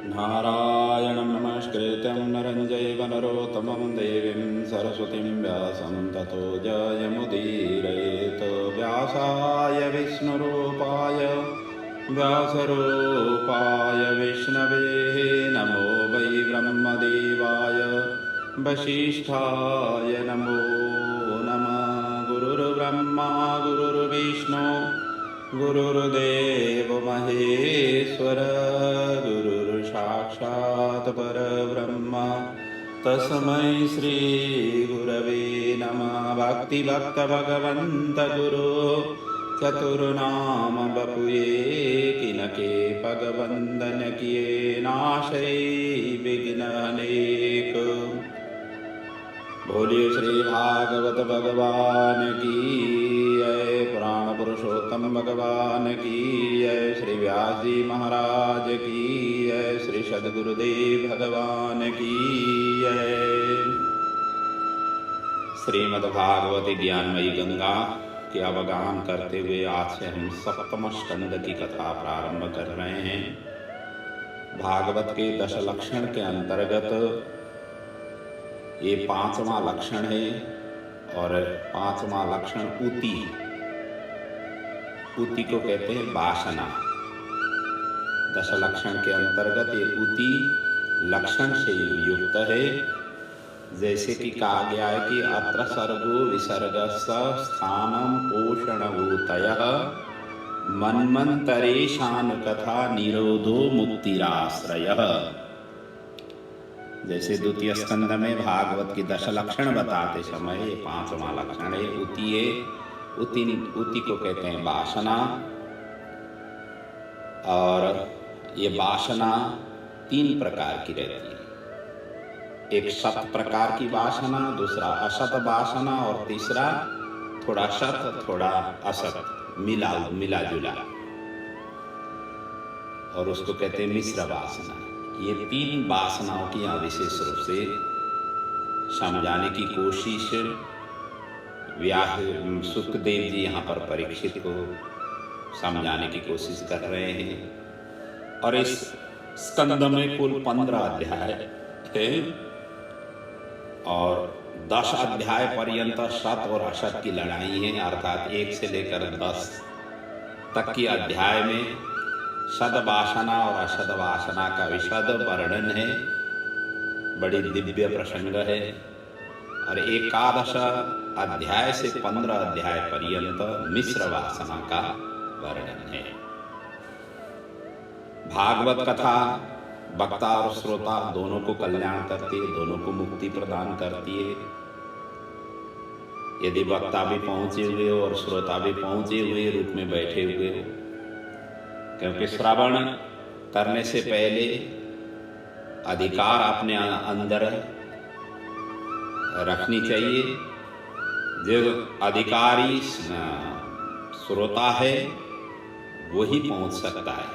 नारायणं नमस्कृत्यं नरं चैव नरोत्तमं देवीं सरस्वतीं व्यासं ततो जयमुदीरयेत्। व्यासाय विष्णुरूपाय व्यासरूपाय विष्णवे नमो वै ब्रह्मदेवाय वसिष्ठाय नमो नमः। गुरुर्ब्रह्मा गुरुर्विष्णु गुरुर्देव महेश्वर गुरुर्साक्षात् परब्रह्म तस्मै श्री गुरवे नमः। भक्ति भक्त भगवंत गुरु चतुर्नाम बपुए किनके पगवंदन किए नाशै विघ्न अनेक। बोलिए श्री भागवत भगवान की जय। पुराण पुरुषोत्तम भगवान की जय। श्री व्यास जी महाराज की जय। श्री सद्गुरुदेव भगवान की जय। श्रीमद्भागवत ज्ञानमयी गंगा के अवगान करते हुए आज से हम सप्तम स्कंद की कथा प्रारंभ कर रहे हैं। भागवत के 10 लक्षण के अंतर्गत ये 5वां लक्षण है और 5वां लक्षण उति। उति को कहते हैं वासना। 10 लक्षण के अंतर्गत ये उति लक्षण से युक्त है। जैसे कि कहा गया है कि अत्र सर्गो विसर्गस्स स्थानं पोषणभूतयः मन्वन्तरेषां कथा निरोधो मुक्तिराश्रयः। जैसे द्वितीय स्कंद में भागवत की 10 लक्षण बताते समय 5वां लक्षण है उति है। उति को कहते हैं वासना। और ये वासना 3 प्रकार की रहती है। एक सत प्रकार की वासना, दूसरा असत वासना और तीसरा थोड़ा सत थोड़ा असत मिला जुला, और उसको कहते हैं मिश्र वासना। ये 3 वासनाओं की यहाँ विशेष रूप से समझाने की कोशिश सुखदेव जी यहाँ पर परीक्षित को समझाने की कोशिश कर रहे हैं। और इस स्कंद में कुल 15 अध्याय है और 10 अध्याय पर्यंत सत और असत की लड़ाई है। अर्थात 1 से लेकर 10 तक की अध्याय में सद्वासना और असद वासना का विशद वर्णन है। बड़ी दिव्य प्रसंग है। और 11 अध्याय से 15 अध्याय पर्यंत मिश्र वासना का वर्णन है। भागवत कथा वक्ता और श्रोता दोनों को कल्याण करती है, दोनों को मुक्ति प्रदान करती है। यदि वक्ता भी पहुंचे हुए हो और श्रोता भी पहुंचे हुए रूप में बैठे हुए हो, क्योंकि श्रवण करने से पहले अधिकार अपने अंदर रखनी चाहिए। जो अधिकारी श्रोता है वही पहुंच सकता है।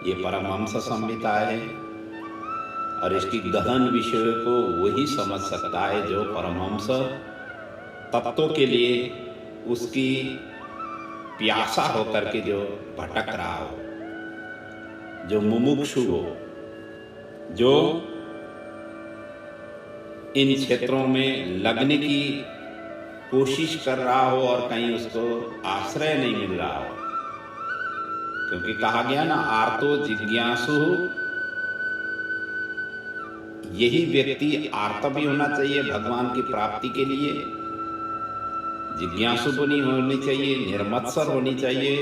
ये परमहंस संहिता है और इसकी गहन विषय को वही समझ सकता है जो परमहंस तत्वों के लिए उसकी प्यासा होकर के जो भटक रहा हो, जो मुमुक्षु हो, जो इन क्षेत्रों में लगने की कोशिश कर रहा हो और कहीं उसको आश्रय नहीं मिल रहा हो। क्योंकि कहा गया ना, आर्तो जिज्ञासु, यही व्यक्ति आर्त भी होना चाहिए भगवान की प्राप्ति के लिए, जिज्ञासु बनी होनी चाहिए, निर्मत्सर होनी चाहिए,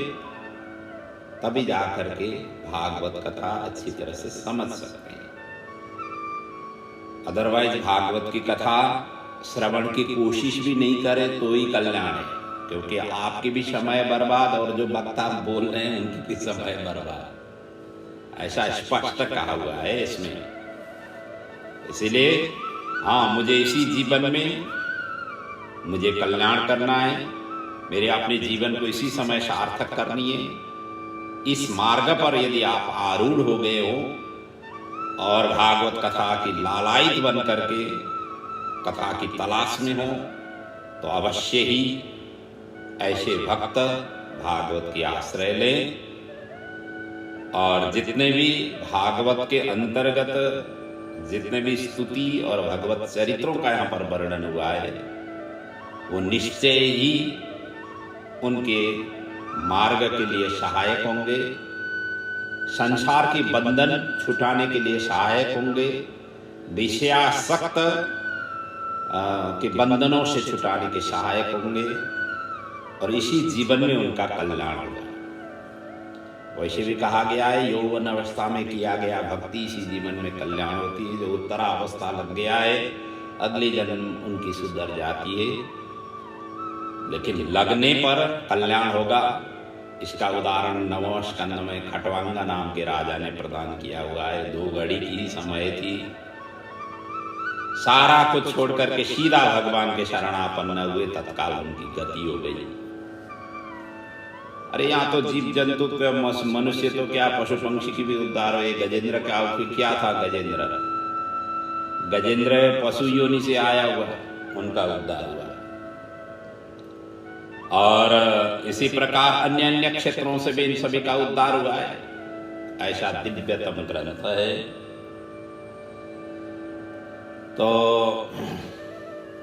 तभी जाकर के भागवत कथा अच्छी तरह से समझ सकते हैं। अदरवाइज भागवत की कथा श्रवण की कोशिश भी नहीं करे तो ही कल्याण है। क्योंकि आपकी भी समय बर्बाद और जो वक्ता बोल रहे हैं उनकी भी समय बर्बाद, ऐसा स्पष्ट कहा हुआ है इसमें। इसीलिए हाँ, मुझे इसी जीवन में मुझे कल्याण करना है, मेरे अपने जीवन को इसी समय सार्थक करनी है। इस मार्ग पर यदि आप आरूढ़ हो गए हो और भागवत कथा की लालायित बन करके कथा की तलाश में हो, तो अवश्य ही ऐसे भक्त भागवत की आश्रय लें और जितने भी भागवत के अंतर्गत जितने भी स्तुति और भगवत चरित्रों का यहाँ पर वर्णन हुआ है वो निश्चय ही उनके मार्ग के लिए सहायक होंगे, संसार की बंधन छुटाने के लिए सहायक होंगे, विषयासक्त के बंधनों से छुटाने के सहायक होंगे और इसी जीवन में उनका कल्याण होगा। वैसे भी कहा गया है यौवन अवस्था में किया गया भक्ति इसी जीवन में कल्याण होती है। जो उत्तरा अवस्था लग गया है अगले जन्म उनकी सुधर जाती है, लेकिन लगने पर कल्याण होगा। इसका उदाहरण 9वें स्कंद में खटवांगा नाम के राजा ने प्रदान किया हुआ है। 2 घड़ी की समय थी, सारा कुछ छोड़ करके सीधा भगवान के शरणापन्न हुए, तत्काल उनकी गति हो गई। अरे यहाँ तो जीव जंतु के मनुष्य तो क्या पशु पंक्षी की भी उद्धार हुए। गजेंद्र का क्या था? गजेंद्र पशु योनि से आया हुआ, उनका उद्धार हुआ। और इसी प्रकार अन्य अन्य क्षेत्रों से भी इन सभी का उद्धार हुआ है। ऐसा दिव्यतम ग्रंथ है। तो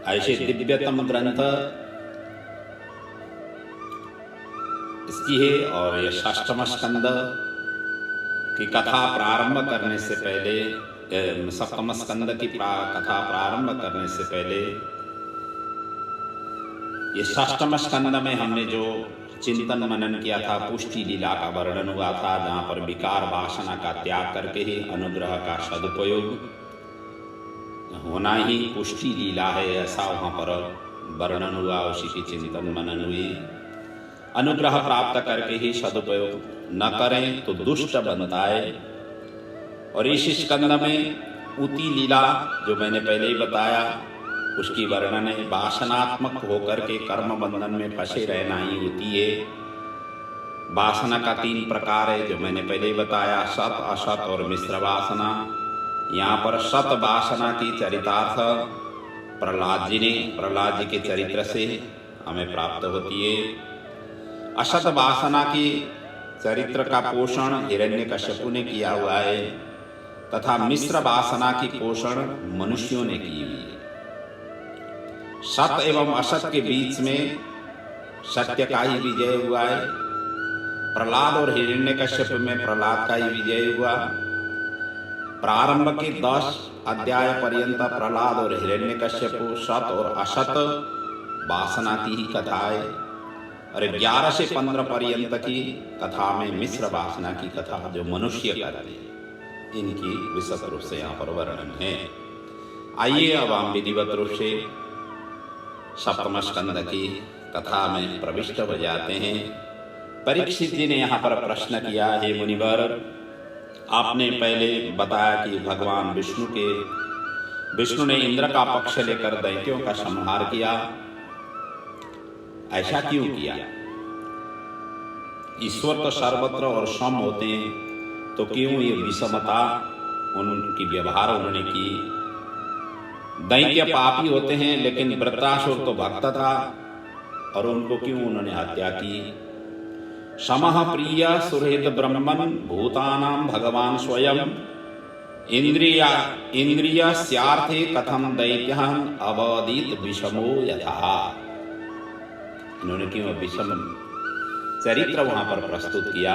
ऐसे दिव्यतम ग्रंथ इसकी है। और ये 6वें स्कंद की कथा प्रारंभ करने से पहले, 7वें स्कंद की कथा प्रारंभ करने से पहले ये 6वें स्कंद में हमने जो चिंतन मनन किया था, पुष्टि लीला का वर्णन हुआ था, जहाँ पर विकार वासना का त्याग करके ही अनुग्रह का सदुपयोग होना ही पुष्टि लीला है, ऐसा वहाँ पर वर्णन हुआ। उसी की चिंतन मनन हुई। अनुग्रह प्राप्त करके ही सदुपयोग न करें तो दुष्ट बनता है। और इस स्कंद में उति लीला जो मैंने पहले ही बताया उसकी वर्णन है। वासनात्मक होकर के कर्म बंधन में फंसे रहना ही होती है। वासना का 3 प्रकार है जो मैंने पहले ही बताया, सत, असत और मिश्र वासना। यहाँ पर सत वासना की चरितार्थ प्रहलाद जी के चरित्र से हमें प्राप्त होती है। असत वासना की चरित्र का पोषण हिरण्यकश्यपु ने किया हुआ है तथा मिश्र वासना की पोषण मनुष्यों ने की हुई है। सत एवं असत के बीच में सत्य का ही विजय हुआ है। प्रहलाद और हिरण्यकश्यप में प्रहलाद का ही विजय हुआ। प्रारंभ के 10 अध्याय पर्यंत प्रहलाद और हिरण्यकश्यप सत और असत वासना की ही कथा है। और 11 से 15 पर्यंत की कथा में मिश्र वासना की कथा जो मनुष्य करते हैं, इनकी विशेष रूप से यहाँ पर वर्णन है। आइए अब हम विधिवत रूप से 7वें स्कंद की कथा में प्रविष्ट हो जाते हैं। परीक्षित जी ने यहाँ पर प्रश्न किया, हे मुनिवर, आपने पहले बताया कि भगवान विष्णु ने इंद्र का पक्ष लेकर दैत्यों का संहार किया। ऐसा क्यों किया? ईश्वर तो सर्वत्र और सम होते हैं, तो क्यों ये विषमता उनकी व्यवहार उन्होंने की? दैत्य पापी होते हैं, लेकिन वृत्रासुर तो भक्त था और उनको क्यों उन्होंने हत्या की? समः प्रिय सुहृद ब्रह्मन् भूतानां भगवान स्वयं इंद्रियस्यार्थे कथम दैत्यान् अवदीत विषमो यथा। इन्होंने क्यों विषम चरित्र वहां पर प्रस्तुत किया?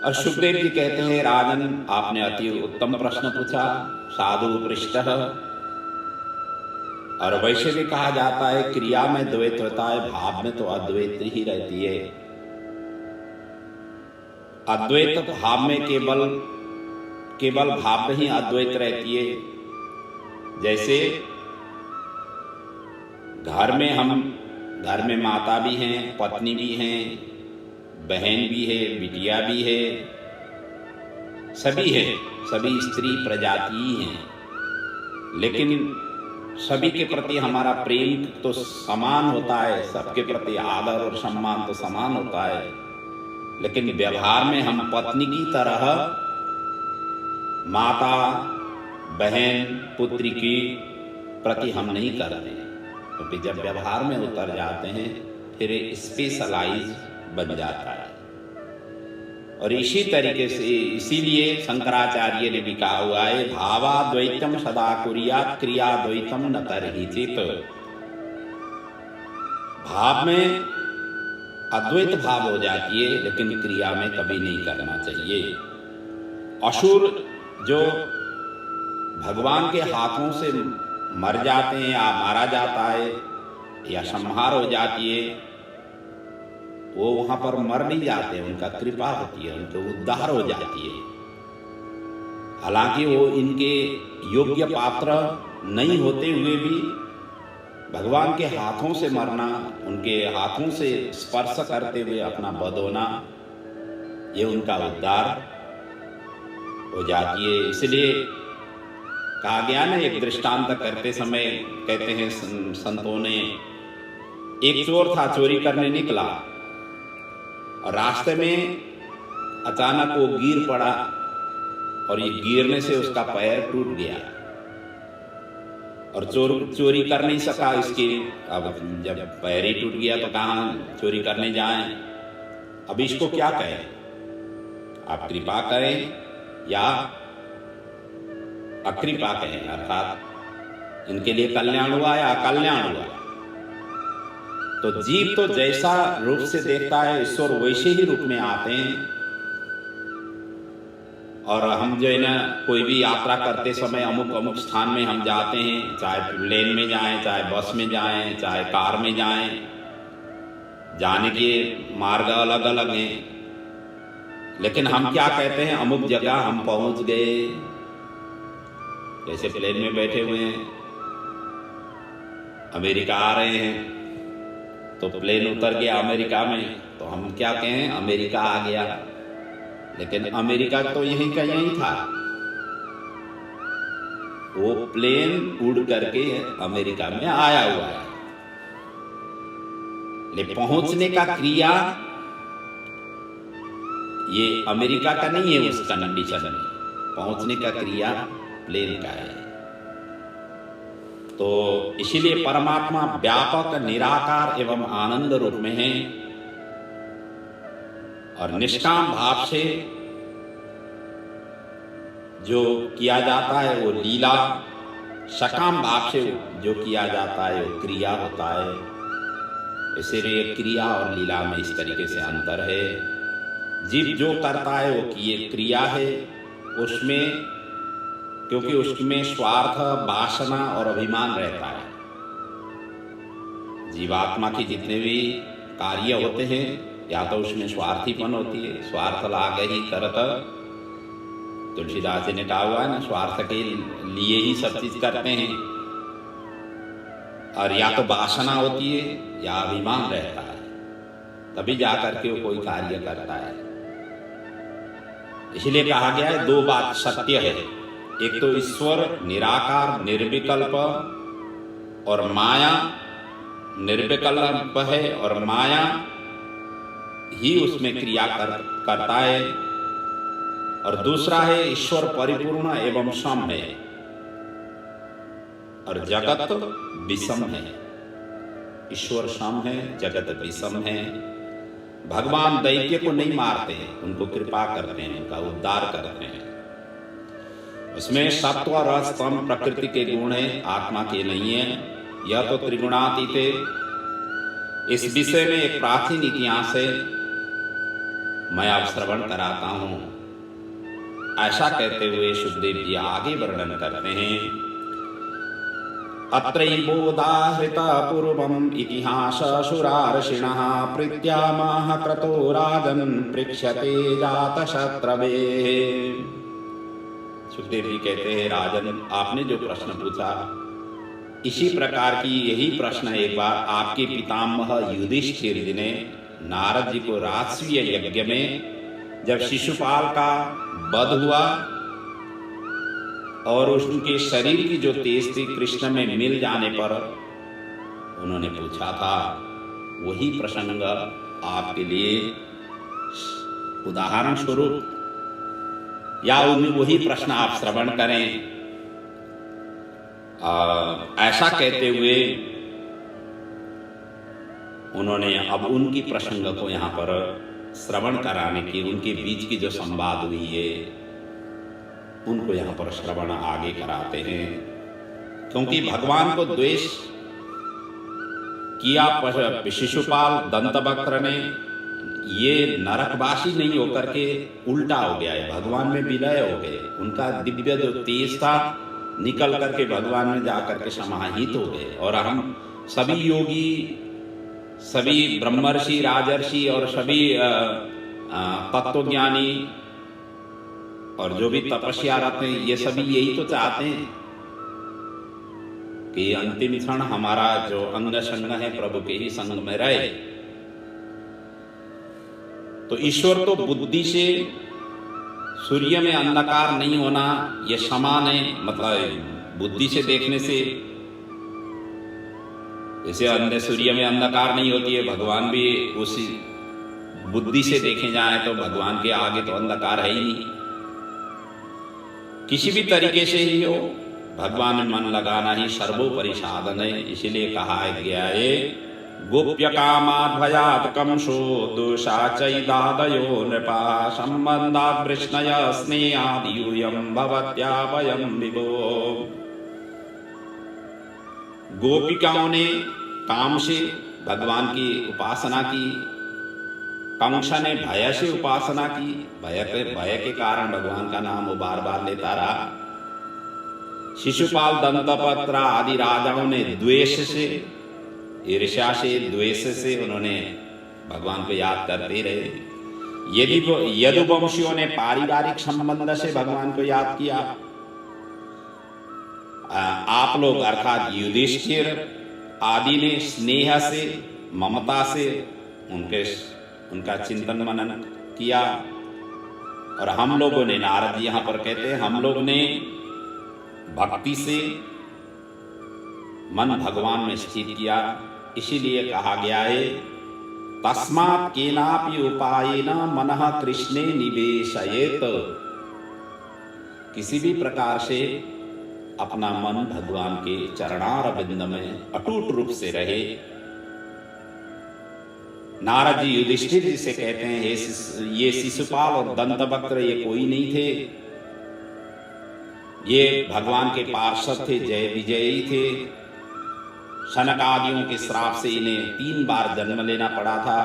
और सुखदेव जी कहते हैं, राजन, आपने अति उत्तम प्रश्न पूछा, साधु पृष्ठ। और वैसे भी कहा जाता है क्रिया में द्वैत होता है, भाव में तो अद्वैत ही रहती है। अद्वैत भाव में केवल भाव में ही अद्वैत रहती है। जैसे घर में माता भी हैं, पत्नी भी हैं, बहन भी है, बिटिया भी है, सभी है, सभी स्त्री प्रजाति हैं, लेकिन सभी के प्रति हमारा प्रेम तो समान होता है, सबके प्रति आदर और सम्मान तो समान होता है, लेकिन व्यवहार में हम पत्नी की तरह माता, बहन, पुत्री की प्रति हम नहीं करते, क्योंकि जब व्यवहार में उतर जाते हैं फिर स्पेशलाइज बन जाता है। और इसी तरीके से इसीलिए शंकराचार्य ने भी कहा हुआ है, भावाद्वैतम सदा कुर्यात् क्रियाद्वैतम न तर्हिचित। भाव में अद्वैत भाव हो जाती है, लेकिन क्रिया में कभी नहीं करना चाहिए। असुर जो भगवान के हाथों से मर जाते हैं या मारा जाता है या संहार हो जाती है, वो वहां पर मर नहीं जाते, उनका कृपा होती है, उनके उद्धार हो जाती है। हालांकि वो इनके योग्य पात्र नहीं होते हुए भी भगवान के हाथों से मरना, उनके हाथों से स्पर्श करते हुए अपना वध होना, ये उनका उद्धार हो जाती है। इसलिए कहा गया ना, एक दृष्टांत करते समय कहते हैं संतों ने, एक चोर था, चोरी करने निकला और रास्ते में अचानक वो गिर पड़ा और ये गिरने से उसका पैर टूट गया और चोरी कर नहीं सका इसकी। अब जब पैर ही टूट गया तो कहाँ चोरी करने जाएं? अब इसको क्या कहें? आप कृपा करें या अकृपा कहें, अर्थात इनके लिए कल्याण हुआ या अकल्याण हुआ। तो जीव तो जैसा रूप से देखता है, ईश्वर वैसे ही रूप में आते हैं। और हम जो है ना, कोई भी यात्रा करते समय अमुक अमुक स्थान में हम जाते हैं, चाहे प्लेन में जाएं, चाहे बस में जाएं, चाहे कार में जाएं, जाने के मार्ग अलग अलग हैं, लेकिन हम क्या कहते हैं, अमुक जगह हम पहुंच गए। जैसे प्लेन में बैठे हुए हैं, अमेरिका आ रहे हैं, तो प्लेन उतर गया अमेरिका में, तो हम क्या कहें, अमेरिका आ गया। लेकिन अमेरिका तो यहीं का यहीं था, वो प्लेन उड़ करके अमेरिका में आया हुआ है। लेकिन पहुंचने का क्रिया ये अमेरिका का नहीं है, उस कंडीशन में पहुंचने का क्रिया प्लेन का है। तो इसीलिए परमात्मा व्यापक, निराकार एवं आनंद रूप में है। और निष्काम भाव से जो किया जाता है वो लीला, सकाम भाव से जो किया जाता है वो क्रिया होता है। इसलिए क्रिया और लीला में इस तरीके से अंतर है। जीव जो करता है वो क्रिया है, उसमें क्योंकि उसमें स्वार्थ, वासना और अभिमान रहता है। जीवात्मा के जितने भी कार्य होते हैं, या तो उसमें स्वार्थीपन होती है, स्वार्थ लागे ही करत, तुलसीदास जी ने कहा हुआ है ना, स्वार्थ के लिए ही सब चीज करते हैं। और या तो वासना होती है या अभिमान रहता है, तभी जाकर के वो कोई कार्य करता है। इसलिए कहा गया है, दो बात सत्य है, एक तो ईश्वर निराकार निर्विकल्प और माया निर्विकल्प है, और माया ही उसमें क्रिया करता है। और दूसरा है ईश्वर परिपूर्ण एवं सम है और जगत विषम है। ईश्वर सम है, जगत विषम है। भगवान दैत्य को नहीं मारते हैं, उनको कृपा करते हैं, उनका उद्धार करते हैं। उसमें सत्व रस तम प्रकृति के गुण है, आत्मा के नहीं है। यह तो त्रिगुणातीत है। इस विषय में एक प्राचीन इतिहास है, मैं आप श्रवण कराता हूं। ऐसा कहते हुए सुखदेव जी आगे वर्णन करते हैं। अत्रैवोदाहृत पूर्वम् इतिहास सुरार्षिणः प्रीत्यामाह क्रतो राजन् पृक्षते जातशत्रवे। सुखदेव जी कहते हैं, राजन, आपने जो प्रश्न पूछा, इसी प्रकार की यही प्रश्न एक बार आपके पितामह युधिष्ठिर जी ने नारद जी को राजस्वीय यज्ञ में, जब शिशुपाल का वध हुआ और उनके शरीर की जो तेज थी कृष्ण में मिल जाने पर उन्होंने पूछा था। वही प्रसंग आपके लिए उदाहरण स्वरूप या वही प्रश्न आप श्रवण करें। ऐसा कहते हुए उन्होंने अब उनकी प्रसंग को यहाँ पर श्रवण कराने की, उनके बीच की जो संवाद हुई है उनको यहाँ पर श्रवण आगे कराते हैं। क्योंकि भगवान को द्वेष किया शिशुपाल दंतवक्त्र ने, ये नरकवासी नहीं होकर के उल्टा हो गया है, भगवान में विलय हो गए। उनका दिव्य जो तेज था निकल करके भगवान में जाकर के समाहित हो गए। और हम सभी योगी, सभी ब्रह्मर्षि, राजर्षि और सभी तत्वज्ञानी और जो भी तपस्यारत हैं, ये सभी यही तो चाहते हैं कि अंतिम क्षण हमारा जो अंग संग है प्रभु के ही संग में रहे। तो ईश्वर तो बुद्धि से, सूर्य में अंधकार नहीं होना ये समान है, मतलब बुद्धि से देखने से जैसे अन्य सूर्य में अंधकार नहीं होती है, भगवान भी उसी बुद्धि से देखे जाए तो भगवान के आगे तो अंधकार है ही नहीं। किसी भी तरीके से ही हो, भगवान में मन लगाना ही सर्वोपरि साधन है। इसीलिए कहा गया है गोप्य कामाद्भयात् कंसो दोषाचैदादयो नृपा संबंधात् वृष्णय स्नेहाद् यूयं भवत्या वयं विभो। गोपिकाओं ने काम से भगवान की उपासना की, कंस ने भय से उपासना की, भय के कारण भगवान का नाम वो बार बार लेता रहा। शिशुपाल दंतवक्त्र आदि राजाओं ने द्वेष से, ईर्ष्या से, द्वेष से उन्होंने भगवान को याद करते रहे। यदुवंशियों ने पारिवारिक संबंध से भगवान को याद किया। आप लोग अर्थात युधिष्ठिर आदि ने स्नेह से, ममता से उनका चिंतन मनन किया। और हम लोगों ने, नारद यहां पर कहते हैं, हम लोग ने भक्ति से मन भगवान में स्थित किया। इसीलिए कहा गया है तस्मात् केनापि उपायेन मनः कृष्णे निवेशयेत। किसी भी प्रकार से अपना मन भगवान के चरणारविंद में अटूट रूप से रहे। नारद जी युधिष्ठिर जी से कहते हैं ये शिशुपाल और दंतवक्त्र ये कोई नहीं थे, ये भगवान के पार्षद थे, जय विजयी थे। शनक आदियों के श्राप से इन्हें 3 बार जन्म लेना पड़ा था।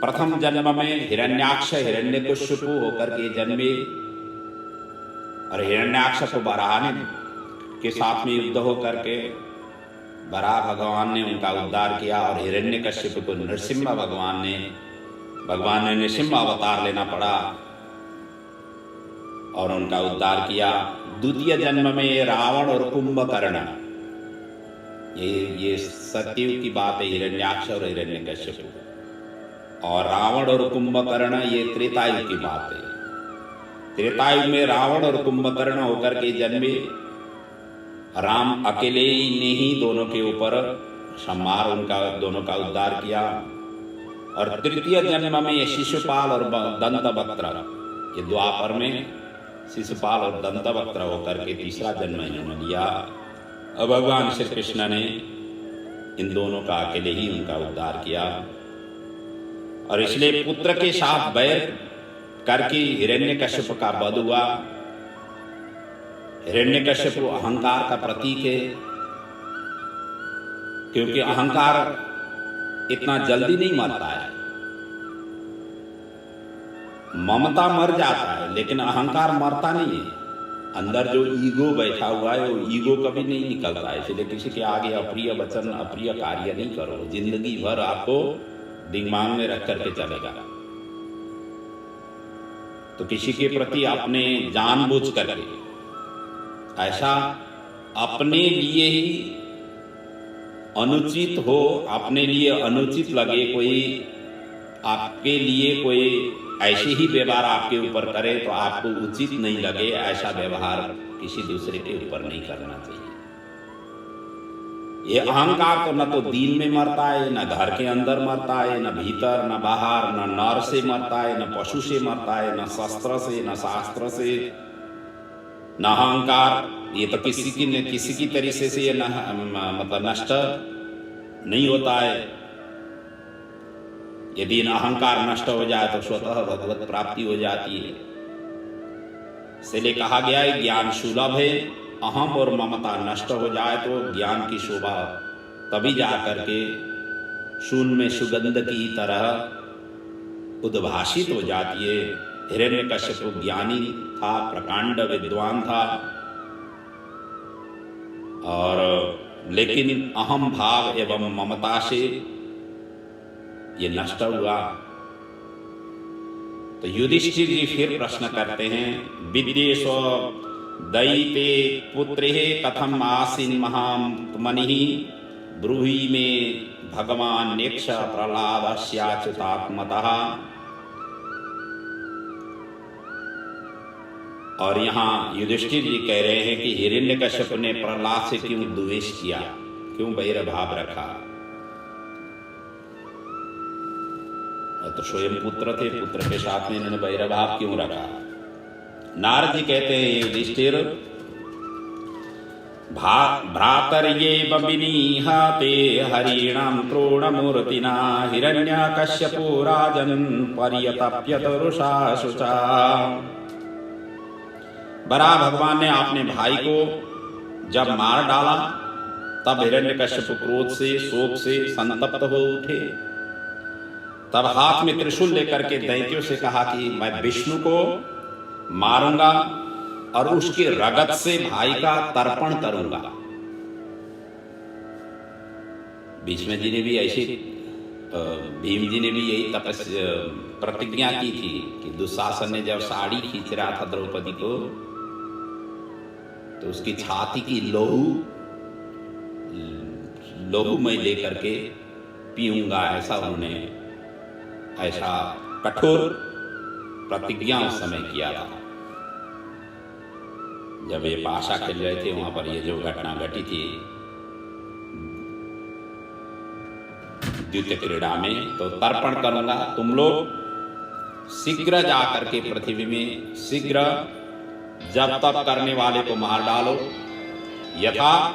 प्रथम जन्म में हिरण्याक्ष हिरण्यकश्यपु होकर के जन्मे और हिरण्याक्ष को बराह के साथ में युद्ध होकर के बराह भगवान ने उनका उद्धार किया। और हिरण्यकश्यप को नृसिंह भगवान ने नृसिंह अवतार लेना पड़ा और उनका उद्धार किया। द्वितीय जन्म में रावण और कुंभकर्ण, ये सत्ययुग की बात है, हिरण्याक्ष और हिरण्यकश्यप। और रावण और कुंभकर्ण ये त्रेतायुग की बात है। त्रेतायुग में रावण और कुंभकर्ण होकर के जन्मे। राम अकेले ने ही दोनों के ऊपर संहार, उनका दोनों का उद्धार किया। और तृतीय जन्म में शिशुपाल और दंतवक्त्र, ये द्वापर में शिशुपाल और दंतवक्त्र होकर के तीसरा जन्म इन्होंने लिया। अब भगवान श्री कृष्ण ने इन दोनों का अकेले ही उनका उद्धार किया। और इसलिए पुत्र के साथ बैर करके हिरण्यकश्यप का वध हुआ। हिरण्यकश्यप अहंकार का प्रतीक है, क्योंकि अहंकार इतना जल्दी नहीं मरता है। ममता मर जाता है लेकिन अहंकार मरता नहीं है। अंदर जो ईगो बैठा हुआ है वो ईगो कभी नहीं निकलता है। इसलिए किसी के आगे अप्रिय वचन, अप्रिय कार्य नहीं करो, जिंदगी भर आपको दिमाग में रख करके चलेगा। तो किसी के प्रति अपने जानबूझ करके ऐसा अपने लिए ही अनुचित हो, अपने लिए अनुचित लगे, कोई आपके लिए कोई ऐसे ही व्यवहार आपके ऊपर करे तो आपको उचित नहीं लगे, ऐसा व्यवहार किसी दूसरे के ऊपर नहीं करना चाहिए। ये अहंकार तो न तो दीन में मरता है, न घर के अंदर मरता है, न भीतर, न बाहर, न नर से मरता है, न पशु से मरता है, न शस्त्र से, न शास्त्र से, न अहंकार। ये तो किसी की तरीके से ये मतलब नष्ट नहीं होता है। यदि इन अहंकार नष्ट हो जाए तो स्वतः भगवत प्राप्ति हो जाती है। इसलिए कहा गया है ज्ञान सुलभ है, अहम और ममता नष्ट हो जाए तो ज्ञान की शोभा तभी जा करके शून्य में सुगंध की तरह उद्भाषित हो जाती है। हिरण्यकश्यप ज्ञानी था, प्रकांड विद्वान था, और लेकिन अहम भाव एवं ममता से ये नष्ट हुआ। तो युधिष्ठिर जी फिर प्रश्न करते हैं, विद्येश दैते पुत्रे कथम आसीन महामनि ब्रूहि में भगवान नेक्ष प्रहलादस्याच्युतात्मतः। और यहाँ युधिष्ठिर जी कह रहे हैं कि हिरण्यकश्यप ने प्रहलाद से क्यों द्वेष किया, क्यों वैर भाव रखा। तो स्वयं पुत्र थे, पुत्र के साथ में इन्होंने वैर भाव क्यों रखा। नारद जी कहते हैं युधिष्ठिर, भ्रातर्ये विनीहते हरिणां क्रोणमूर्तिना हिरण्यकश्यपो राजन् पर्यतप्यत रुषा शुचा। बरा भगवान ने अपने भाई को जब मार डाला तब हिरण्यकश्यप क्रोध से, शोक से संतप्त हो उठे। तब हाथ में त्रिशूल लेकर के दैत्यों से कहा कि मैं विष्णु को मारूंगा और उसके रगत से भाई का तर्पण करूंगा। भीष्म जी ने भी ऐसे, भीम जी ने भी यही तपस्या प्रतिज्ञा की थी कि दुशासन ने जब साड़ी खींच रहा था द्रौपदी को, तो उसकी छाती की लोहू मैं लेकर के पीऊंगा, ऐसा उन्होंने ऐसा कठोर प्रतिज्ञा उस समय किया था। जब ये पाशा खेल रहे थे वहां पर ये जो घटना घटी थी द्वितीय क्रीड़ा में, तो तर्पण करूंगा, तुम लोग शीघ्र जाकर के पृथ्वी में शीघ्र जब तप करने वाले को मार डालो। यथा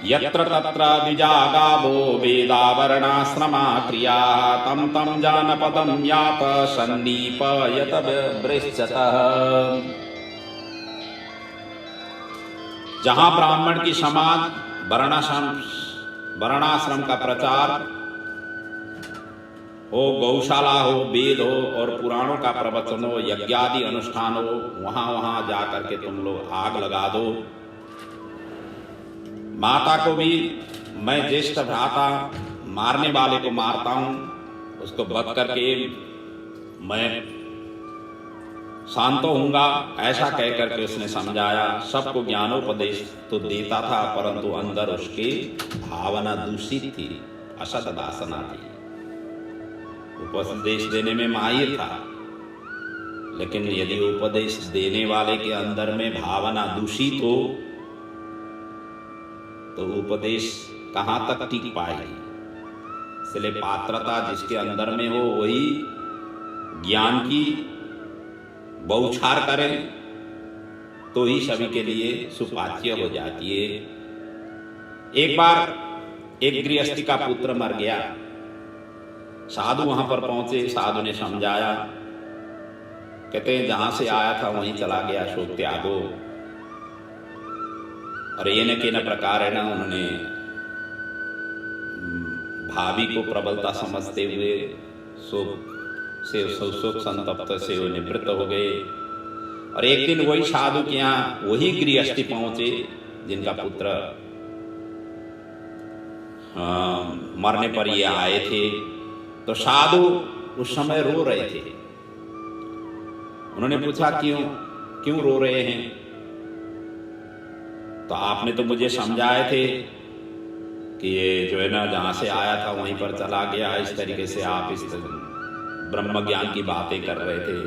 यत्र तत्र द्विजागावो वेदावरणाश्रमा क्रिया तम तम जानपदं यात सन्नीपयत वृश्चतः। जहां ब्राह्मण की समाज वर्णाश्रम का प्रचार हो, गौशाला हो, वेद हो और पुराणों का प्रवचन हो, यज्ञादि अनुष्ठान हो, वहां वहां जाकर के तुम लोग आग लगा दो। माता को भी मैं ज्येष्ठ भ्राता मारने वाले को मारता हूं, उसको बच करके मैं शांत होऊंगा, ऐसा कह करके उसने समझाया। सबको ज्ञानोपदेश तो देता था, परंतु अंदर उसकी भावना दूषित थी, असत वासना थी। उपदेश देने में माहिर था, लेकिन यदि उपदेश देने वाले के अंदर में भावना दूषित हो तो उपदेश कहां तक टिक पाएगी। इसलिए पात्रता जिसके अंदर में हो वही ज्ञान की बौछार करे तो ही सभी के लिए सुपाच्य हो जाती है। एक बार एक गृहस्थी का पुत्र मर गया, साधु वहां पर पहुंचे, साधु ने समझाया, कहते हैं जहां से आया था वहीं चला गया, शोक त्यागो। और ये न के न प्रकार है ना, उन्होंने भाभी को प्रबलता समझते हुए शोक संतप्त से वो निवृत्त हो गए। और एक दिन वही साधु के यहाँ वही गृहस्थी पहुंचे जिनका पुत्र मरने पर ये आए थे। तो साधु उस समय रो रहे थे। उन्होंने पूछा क्यों रो रहे हैं? तो आपने तो मुझे समझाए थे कि ये जो है ना जहां से आया था वहीं पर चला गया, इस तरीके से आप इस ब्रह्म ज्ञान की बातें कर रहे थे।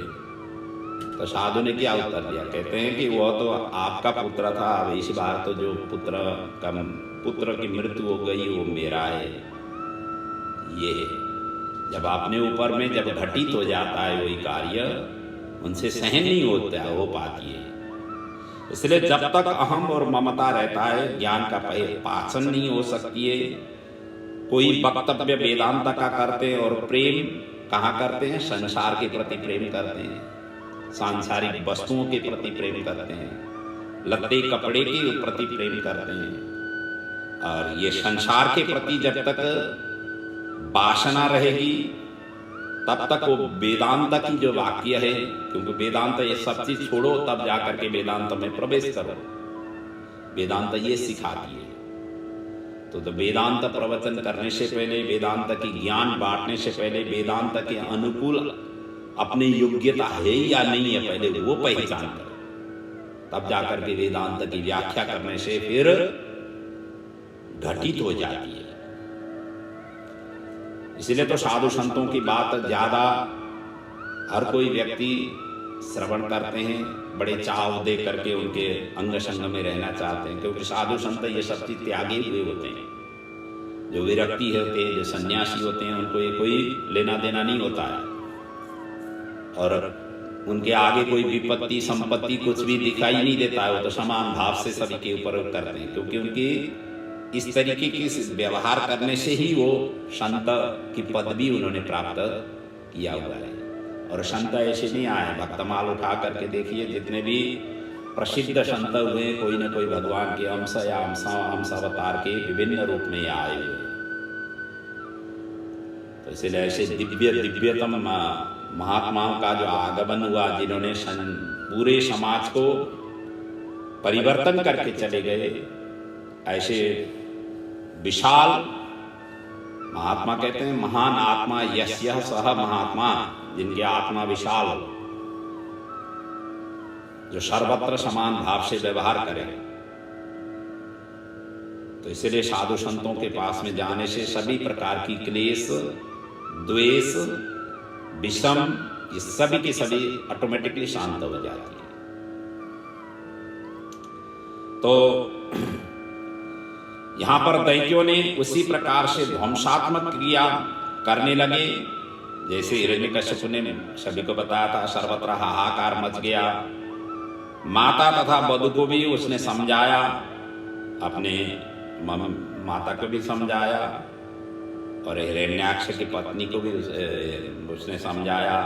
तो साधु ने क्या उत्तर दिया? कहते हैं कि वह तो आपका पुत्र था, अब इस बार तो जो पुत्र की मृत्यु हो गई वो मेरा है। ये जब अपने ऊपर में जब घटित हो जाता है वही कार्य, उनसे सहन नहीं हो पाती है। इसलिए जब तक अहम और ममता रहता है ज्ञान का पाचन नहीं हो सकती है, कोई वक्तव्य वेदांत का करते हैं और प्रेम कहाँ करते हैं? संसार के प्रति प्रेम करते हैं, सांसारिक वस्तुओं के प्रति प्रेम करते हैं, लत्ते कपड़े के प्रति प्रेम करते हैं। और ये संसार के प्रति जब तक वासना रहेगी तब तक वो वेदांत की जो वाक्य है, क्योंकि वेदांत ये सब चीज छोड़ो तब जाकर के वेदांत में प्रवेश करो, वेदांत ये सिखाती है। तो वेदांत प्रवचन करने से पहले, वेदांत की ज्ञान बांटने से पहले, वेदांत के अनुकूल अपनी योग्यता है या नहीं है पहले वो पहचान करो, तब जाकर के वेदांत की व्याख्या करने से फिर घटित हो जाती है। इसलिए तो साधु संतों की बात ज्यादा हर कोई व्यक्ति श्रवण करते हैं, बड़े चाव दे करके उनके अंग संग में रहना चाहते हैं, क्योंकि साधु संत ये सब चीज त्यागे हुए होते हैं। जो विरक्ति होते हैं, जो सन्यासी होते हैं, उनको ये कोई लेना देना नहीं होता है, और उनके आगे कोई विपत्ति संपत्ति कुछ भी दिखाई नहीं देता है। वो तो समान भाव से सभी के ऊपर करते हैं, क्योंकि उनकी इस तरीके की व्यवहार करने से ही वो संत की पदवी उन्होंने प्राप्त किया हुआ है। और संत ऐसे नहीं आए, भक्तमाल उठा करके देखिए, जितने भी प्रसिद्ध संत हुए कोई न कोई भगवान के अंश या अंश अवतार के विभिन्न रूप में आए हुए। तो इसलिए ऐसे दिव्यतम महात्माओं का जो आगमन हुआ, जिन्होंने पूरे समाज को परिवर्तन करके चले गए, ऐसे विशाल महात्मा कहते हैं, महान आत्मा यस्य सह महात्मा, जिनकी आत्मा विशाल हो, जो सर्वत्र समान भाव से व्यवहार करे। तो इसलिए साधु संतों के पास में जाने से सभी प्रकार की क्लेश, द्वेष, विषम, ये सभी की सभी ऑटोमेटिकली शांत हो जाती है। तो यहां पर दैत्यों ने उसी प्रकार से ध्वंसात्मक क्रिया करने लगे, जैसे हिरण्यकश्यप ने सभी को बताया था, सर्वत्र हाहाकार मच गया। माता तथा वधू को भी उसने समझाया, अपने माता को भी समझाया, और हिरण्याक्ष की पत्नी को भी उसने समझाया,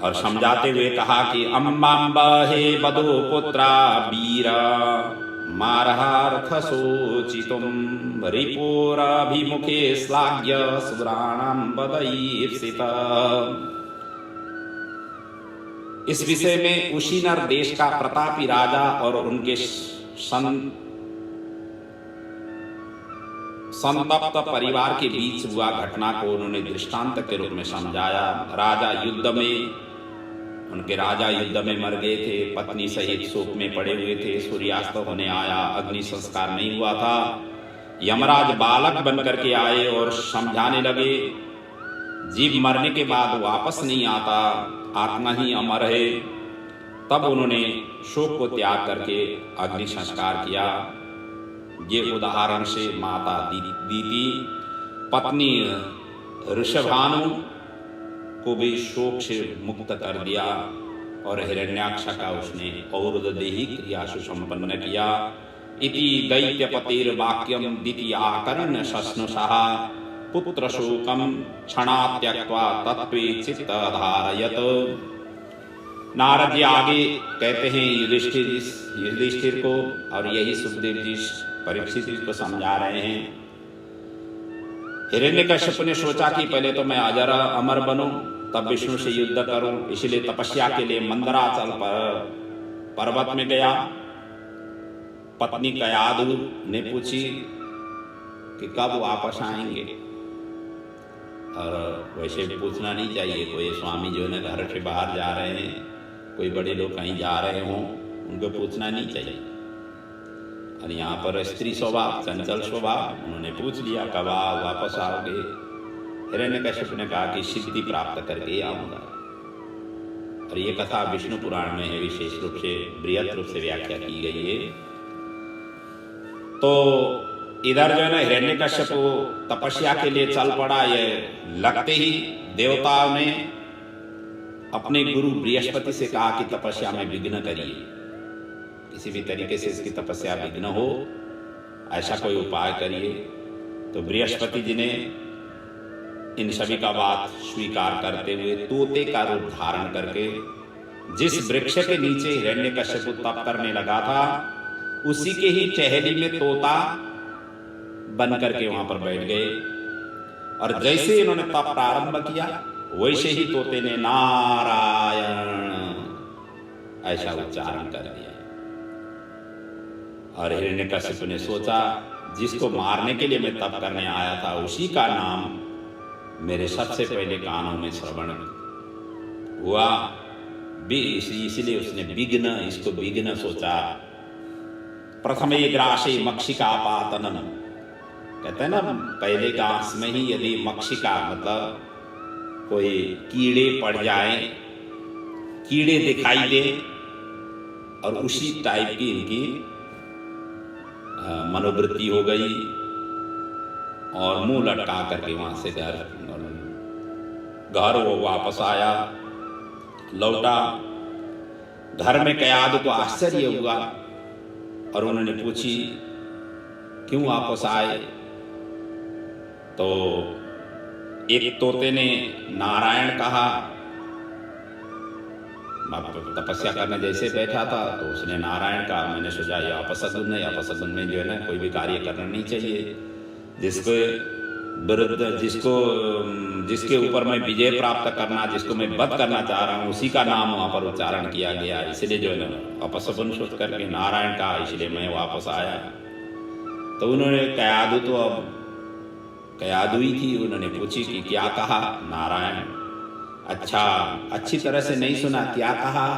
और समझाते हुए कहा कि अम्बाम्बा हे वधू पुत्रा वीरा मारहार्थ सोचितुम रिपुराभिमुखे श्लाघ्य सुराणां वदैर्षिता। इस विषय में उशीनर देश का प्रतापी राजा और उनके संतप्त परिवार के बीच हुआ घटना को उन्होंने दृष्टांत के रूप में समझाया। राजा युद्ध में, उनके राजा युद्ध में मर गए थे, पत्नी सहित शोक में पड़े हुए थे, सूर्यास्त होने आया, अग्नि संस्कार नहीं हुआ था। यमराज बालक बन करके आए और समझाने लगे, जीव मरने के बाद वापस नहीं आता, आत्मा ही अमर है। तब उन्होंने शोक को त्याग करके अग्नि संस्कार किया। ये उदाहरण से माता दीति पत्नी ऋषभानु को भी शोक से मुक्त कर दिया, और हिरण्याक्ष का उसने औरदेही क्रिया सुसंपन्न किया। इति दैत्यपतिर वाक्यम द्वितीयाकर्ण शश्नुषः पुत्र शोकम क्षणात् त्यक्त्वा तत्त्वे चित्त धारयत। नारद जी आगे कहते हैं युधिष्ठिर को, और यही सुखदेव जी परीक्षित जी को समझा रहे हैं। हिरण्यकश्यप ने सोचा कि पहले तो मैं अजर अमर बनूं, तब विष्णु से युद्ध करूं, इसलिए तपस्या के लिए मंदराचल पर्वत में गया। पत्नी कयाधु ने पूछी कि कब वापस आएंगे, और वैसे पूछना नहीं चाहिए। कोई स्वामी जो है घर से बाहर जा रहे हैं, कोई बड़े लोग कहीं जा रहे हों, उनको पूछना नहीं चाहिए। और यहाँ पर स्त्री स्वभाव, चंचल स्वभाव, उन्होंने पूछ लिया कब वापस आओगे। हिरण्यकश्यप ने कहा कि सिद्धि प्राप्त करके आऊंगा। और ये कथा विष्णु पुराण में है, विशेष रूप से बृहत रूप से व्याख्या की गई है। तो इधर जो है ना, हिरण्यकश्यप तपस्या के लिए चल पड़ा। ये लगते ही देवताओं ने अपने गुरु बृहस्पति से कहा कि तपस्या में विघ्न करिए, किसी भी तरीके से इसकी तपस्या विघ्न हो। ऐसा कोई उपाय करिए। तो बृहस्पति जी ने इन सभी का बात स्वीकार करते हुए तोते का रूप धारण करके जिस वृक्ष के नीचे हिरण्यकश्यप तप करने लगा था उसी के ही टहनी में तोता बन करके वहां पर बैठ गए। और जैसे इन्होंने तप प्रारंभ किया वैसे ही तोते ने नारायण ऐसा उच्चारण कर दिया। और हिरण्यकश्यप ने सोचा जिसको मारने के लिए मैं तप करने आया था उसी का नाम मेरे सबसे पहले कानों में श्रवण हुआ, इसलिए उसने विघ्न, इसको विघ्न सोचा। प्रथम ग्रासे मक्षिका पातनम, कहते हैं ना पहले घास में ही यदि मक्षिका मतलब कोई कीड़े पड़ जाए, कीड़े दिखाई दे और उसी टाइप की इनकी मनोवृत्ति हो गई और मुंह लटका करके वहां से घर वो वापस आया, लौटा। घर में कयादु को आश्चर्य हुआ और उन्होंने पूछी क्यों वापस आए। तो एक तोते ने नारायण कहा, तपस्या करने जैसे बैठा था तो उसने नारायण कहा। मैंने सोचा यह अपशगुन है, अपशगुन में जो है ना कोई भी कार्य करना नहीं चाहिए। जिसके विरुद्ध जिसके ऊपर मैं विजय प्राप्त करना, जिसको मैं वध करना चाह रहा हूँ उसी का नाम वहां पर उच्चारण किया गया, इसलिए जो है ना अपशगुन सोच करके नारायण कहा, इसलिए मैं वापस आया। तो उन्होंने कयादु, तो अब कयादु ही थी, उन्होंने पूछी कि क्या कहा नारायण। अच्छा, अच्छी तरह से नहीं सुना, क्या कहा।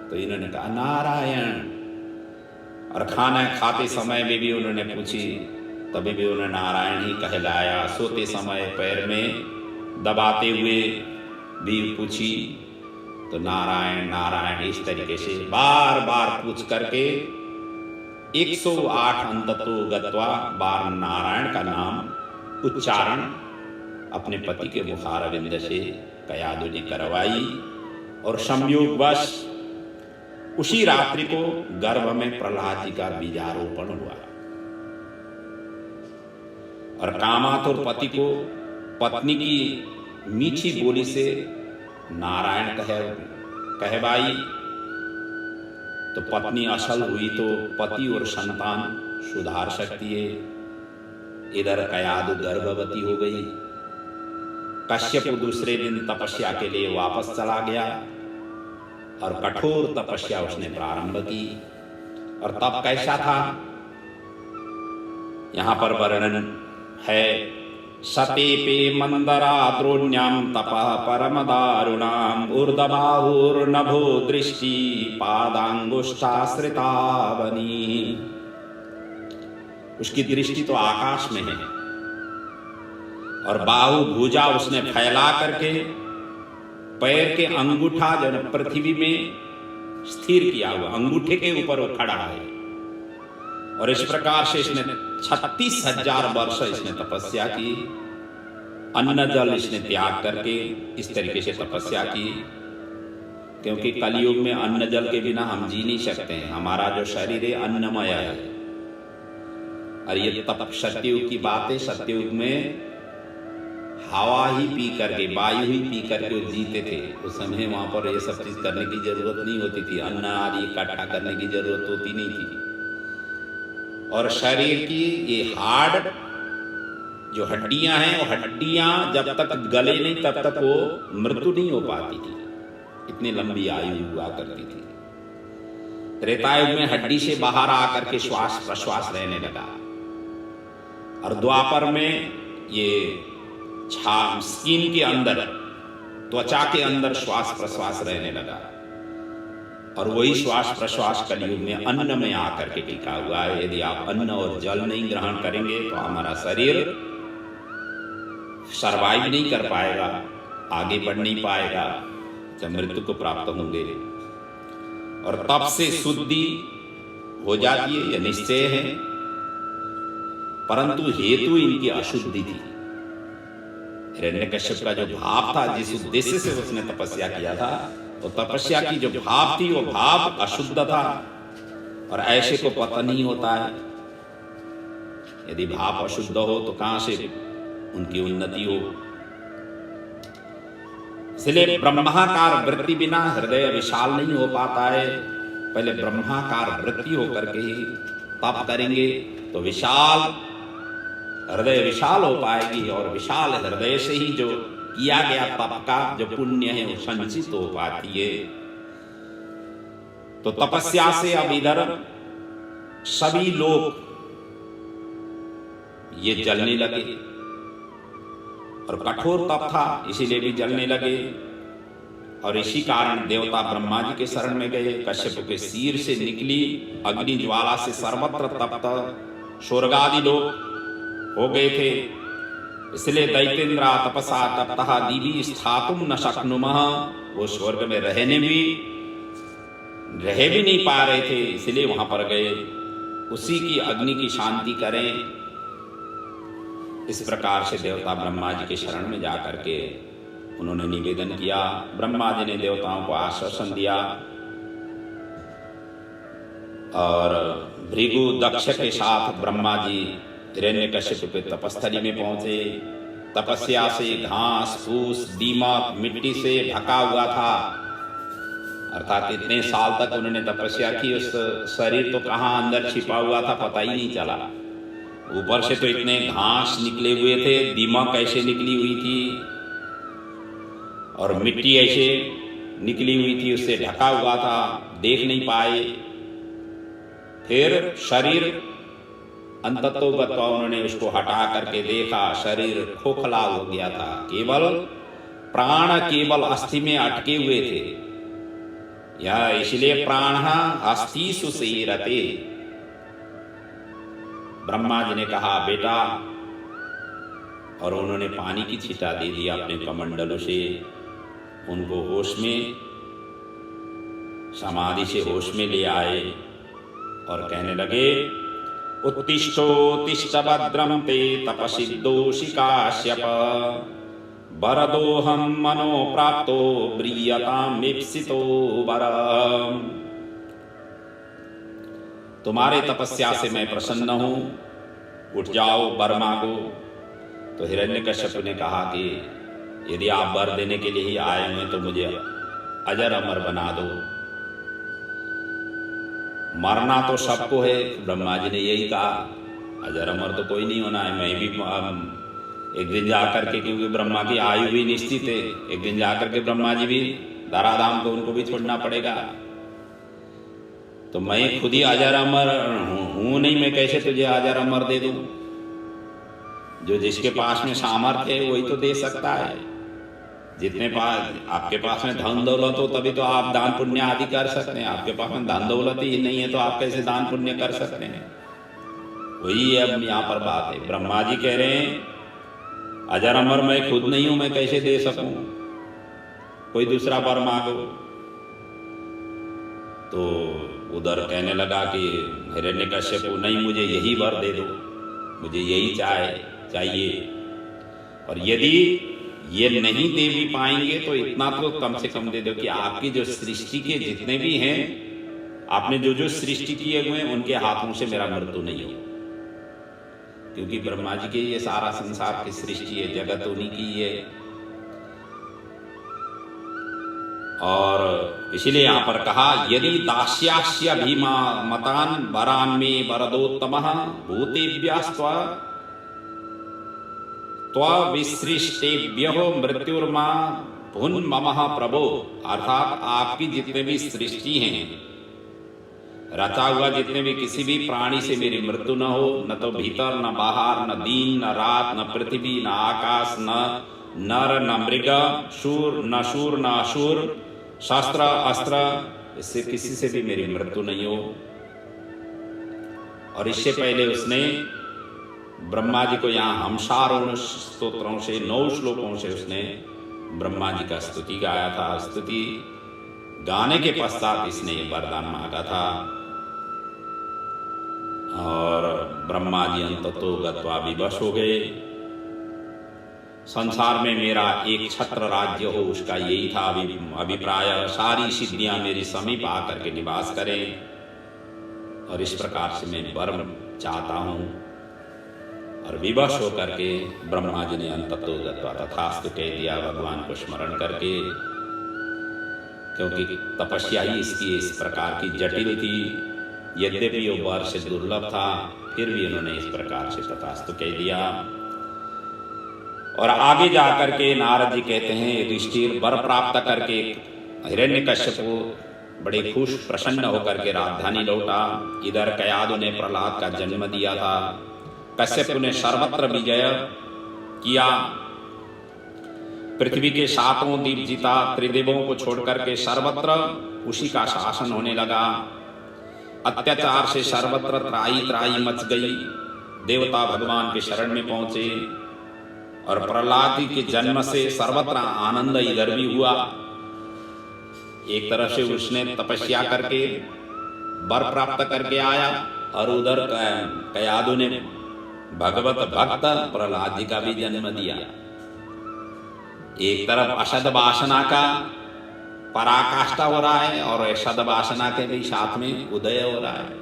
तो इन्होंने कहा नारायण। और खाना खाते समय में भी उन्होंने पूछी, तभी भी उन्होंने नारायण ही कहलाया। सोते समय पैर में दबाते हुए भी पूछी तो नारायण नारायण, इस तरीके से बार बार पूछ करके 108 अंततो गत्वा बार नारायण का नाम उच्चारण अपने पति के मुखारविंद से कयादु ने करवाई। और संयोगवश उसी रात्रि को गर्भ में प्रहलाद जी का बीजारोपण हुआ। और कामातुर पति को पत्नी की मीठी बोली से नारायण कहवाई तो पत्नी असल हुई तो पति और संतान सुधार सकती है। इधर कयादु गर्भवती हो गई। कश्यप दूसरे दिन तपस्या के लिए वापस चला गया और कठोर तपस्या उसने प्रारंभ की। और तब कैसा था यहां पर वर्णन है। सतेपे मंदरा द्रोण्याम तपः परम दारुणाम ऊर्ध्वबाहुर्नभो दृष्टि पादांगुष्ठाश्रिता बनी। उसकी दृष्टि तो आकाश में है और बाहु भुजा उसने फैला करके पैर के अंगूठा जो पृथ्वी में स्थिर किया हुआ, अंगूठे के ऊपर वो खड़ा है। और इस प्रकार से इसने 36,000 वर्ष इसने तपस्या की। अन्न जल इसने त्याग करके इस तरीके से तपस्या की, क्योंकि कलयुग में अन्न जल के बिना हम जी नहीं सकते हैं। हमारा जो शरीर है अन्नमय है। और ये तप सत्ययुग की बात है। सत्ययुग में हवा ही पी करके, वायु ही पी करके वो जीते थे। उस समय वहां पर ये सब चीज करने की जरूरत नहीं होती थी, अन्न आदि इकट्ठा करने की जरूरत होती नहीं थी। और शरीर की ये हार्ड जो हड्डियां हैं, वो हड्डियां जब तक गले नहीं तब तक वो मृत्यु नहीं हो पाती थी। इतनी लंबी आयु हुआ करती थी। त्रेतायुग में हड्डी से बाहर आकर के श्वास प्रश्वास रहने लगा। और द्वापर में ये स्किन के अंदर, त्वचा के अंदर श्वास प्रश्वास रहने लगा। और वही श्वास प्रश्वास कलयुग में अन्न में आकर के टिका हुआ है। यदि आप अन्न और जल नहीं ग्रहण करेंगे तो हमारा शरीर सरवाइव नहीं कर पाएगा, आगे बढ़ नहीं पाएगा, जब मृत्यु को प्राप्त होंगे। और तप से शुद्धि हो जाती है, यह निश्चय है। परंतु हेतु इनकी अशुद्धि थी। हिरण्यकश्यप का जो भाव था, जिस उद्देश्य से उसने तपस्या किया था, तो तपस्या की जो भाव थी वो भाव अशुद्ध था। और ऐसे को पता नहीं होता है। यदि भाव अशुद्ध हो तो कहां से उनकी उन्नति हो। इसलिए ब्रह्माकार वृत्ति बिना हृदय विशाल नहीं हो पाता है। पहले ब्रह्माकार वृत्ति होकर के ही तप करेंगे तो विशाल हृदय विशाल हो पाएगी, और विशाल हृदय से ही जो किया गया तप का जो पुण्य है वो संचित हो पाती है। तो तपस्या से अब इधर सभी लोग ये जलने लगे, और कठोर तप था इसीलिए भी जलने लगे, और इसी कारण देवता ब्रह्मा जी के शरण में गए। कश्यप के सिर से निकली अग्नि ज्वाला से सर्वत्र तप्त स्वर्गादि लोग हो गए थे। इसलिए दैतेन्द्रा तपसा तप्तः दिवि स्थातुम न शक्नुमः, वो स्वर्ग में रह भी नहीं पा रहे थे, इसलिए वहां पर गए, उसी की अग्नि की शांति करें। इस प्रकार से देवता ब्रह्मा जी के शरण में जाकर के उन्होंने निवेदन किया। ब्रह्मा जी ने देवताओं को आश्वासन दिया, और भृगु दक्ष के साथ ब्रह्मा जी हिरण्यकश्यप के तपस्थली में पहुंचे। तपस्या से घास फूस दीमक मिट्टी से ढका हुआ था, अर्थात इतने साल तक उन्होंने तपस्या की, उस शरीर तो कहां अंदर छिपा हुआ था पता ही नहीं चला। ऊपर से तो इतने घास निकले हुए थे, दीमक ऐसे निकली हुई थी, और मिट्टी ऐसे निकली हुई थी, उससे ढका हुआ था, देख नहीं पाए। फिर शरीर अंततोगत्वा उन्होंने उसको हटा करके देखा, शरीर खोखला हो गया था, केवल प्राण केवल अस्थि में अटके हुए थे। यह इसलिए प्राण अस्थि सुशीरते। ब्रह्मा जी ने कहा बेटा, और उन्होंने पानी की छींटा दे दिया अपने कमंडलों से, उनको होश में समाधि से होश में ले आए, और कहने लगे उत्तिष्ठोत्तिष्ठ भद्रं ते तपसिद्धोषि काश्यप, वरदोहं मनो प्राप्तो ब्रियतां मीप्सितो वरम्। तुम्हारे तपस्या से मैं प्रसन्न हूं, उठ जाओ वर मांगो। तो हिरण्यकश्यप ने कहा कि यदि आप वर देने के लिए ही आए हैं तो मुझे अजर अमर बना दो। मरना तो सबको है, ब्रह्मा जी ने यही कहा, अजर अमर तो कोई नहीं होना है। मैं भी एक दिन जाकर के, क्योंकि ब्रह्मा की आयु भी निश्चित है, एक दिन जाकर के ब्रह्मा जी भी धराधाम को उनको भी छोड़ना पड़ेगा। तो मैं खुद ही अजर अमर हूं नहीं, मैं कैसे तुझे अजर अमर दे दूं? जो जिसके पास में सामर्थ्य है वही तो दे सकता है। जितने पास आपके पास में धन दौलत हो तभी तो आप दान पुण्य आदि कर सकते हैं। आपके पास में धन दौलत ही नहीं है तो आप कैसे दान पुण्य कर सकते हैं? वही अब यहाँ पर बात है। ब्रह्मा जी कह रहे हैं अजर अमर मैं खुद नहीं हूं, मैं कैसे दे सकूं? कोई दूसरा वर मांगो। तो उधर कहने लगा कि हिरण्यकश्यप नहीं, मुझे यही वर दे दो, मुझे यही चाहिए। और यदि ये नहीं दे भी पाएंगे तो इतना तो कम से कम दे दो कि आपकी जो सृष्टि के जितने भी हैं, आपने जो जो सृष्टि किए हुए हैं उनके हाथों से मेरा मृत्यु नहीं हो। क्योंकि ब्रह्मा जी के ये सारा संसार की सृष्टि है, जगत उन्हीं की है। और इसीलिए यहां पर कहा यदि दास्यास्य भीमा मतान वरान में वरदोत्तमः भूतेभ्यस्त्वा विसृष्टेभ्यो मृत्युर्मा भुन ममः प्रभो। अर्थात आपकी जितने भी सृष्टि हैं, रचा हुआ जितने भी किसी भी प्राणी से मेरी मृत्यु न हो, न तो भीतर न बाहर, न दिन न रात, न पृथ्वी न आकाश, न नर न मृग, शूर न अशूर, शस्त्र अस्त्र, इससे किसी से भी मेरी मृत्यु नहीं हो। और इससे पहले उसने ब्रह्मा जी को यहाँ हमसारोण स्तोत्रों से 9 श्लोकों से उसने ब्रह्मा जी का स्तुति गाया था। स्तुति गाने के पश्चात इसने वरदान मांगा था। और ब्रह्मा जी अंततो गत्वा विवश हो गए। संसार में मेरा एक छत्र राज्य हो, उसका यही था अभिप्राय। सारी सिद्धियां मेरी समीप आकर के निवास करें, और इस प्रकार से मैं वर चाहता हूं। और विवश होकर के ब्रह्मा जी ने अंततो गत्वा तथास्तु कह दिया भगवान को स्मरण करके, क्योंकि तपस्या ही इसकी इस प्रकार की जटिल थी। यद्यपि वो वर से दुर्लभ था, फिर भी उन्होंने इस प्रकार से तथास्तु कह दिया। और आगे जाकर के नारद जी कहते हैं, युधिष्ठिर वर प्राप्त करके हिरण्यकश्यप बड़े खुश प्रसन्न होकर के राजधानी लौटा। इधर कयादु ने प्रहलाद का जन्म दिया था। कश्यप ने सर्वत्र विजय किया, पृथ्वी के सातों द्वीप जीता, त्रिदेवों को छोड़कर के सर्वत्र उसी का शासन होने लगा। अत्याचार से सर्वत्र त्राही त्राही मच गई। देवता भगवान के शरण में पहुंचे और प्रहलाद के जन्म से सर्वत्र आनंद इधर भी हुआ। एक तरफ से उसने तपस्या करके वर प्राप्त करके आया और उधर कयादु ने भगवत भक्त प्रहलाद जी का भी जन्म दिया। एक तरफ असद वासना का पराकाष्ठा हो रहा है और सद वासना के भी साथ में उदय हो रहा है।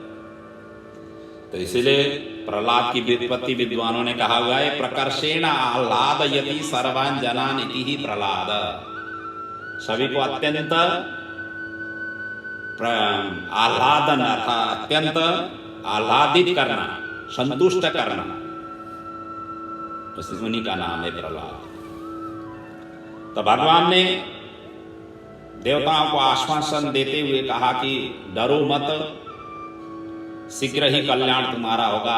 तो इसलिए प्रहलाद की व्युत्पत्ति विद्वानों ने कहा हुआ है, प्रकर्षेण आह्लादयति सर्वान् जनान् इति ही प्रहलाद। सभी को अत्यंत आह्लादन अर्थात अत्यंत आह्लादित करना, संतुष्ट करना, उस मुनि का नाम है प्रहलाद। तो भगवान ने देवताओं को आश्वासन देते हुए कहा कि डरो मत, शीघ्र ही कल्याण तुम्हारा होगा।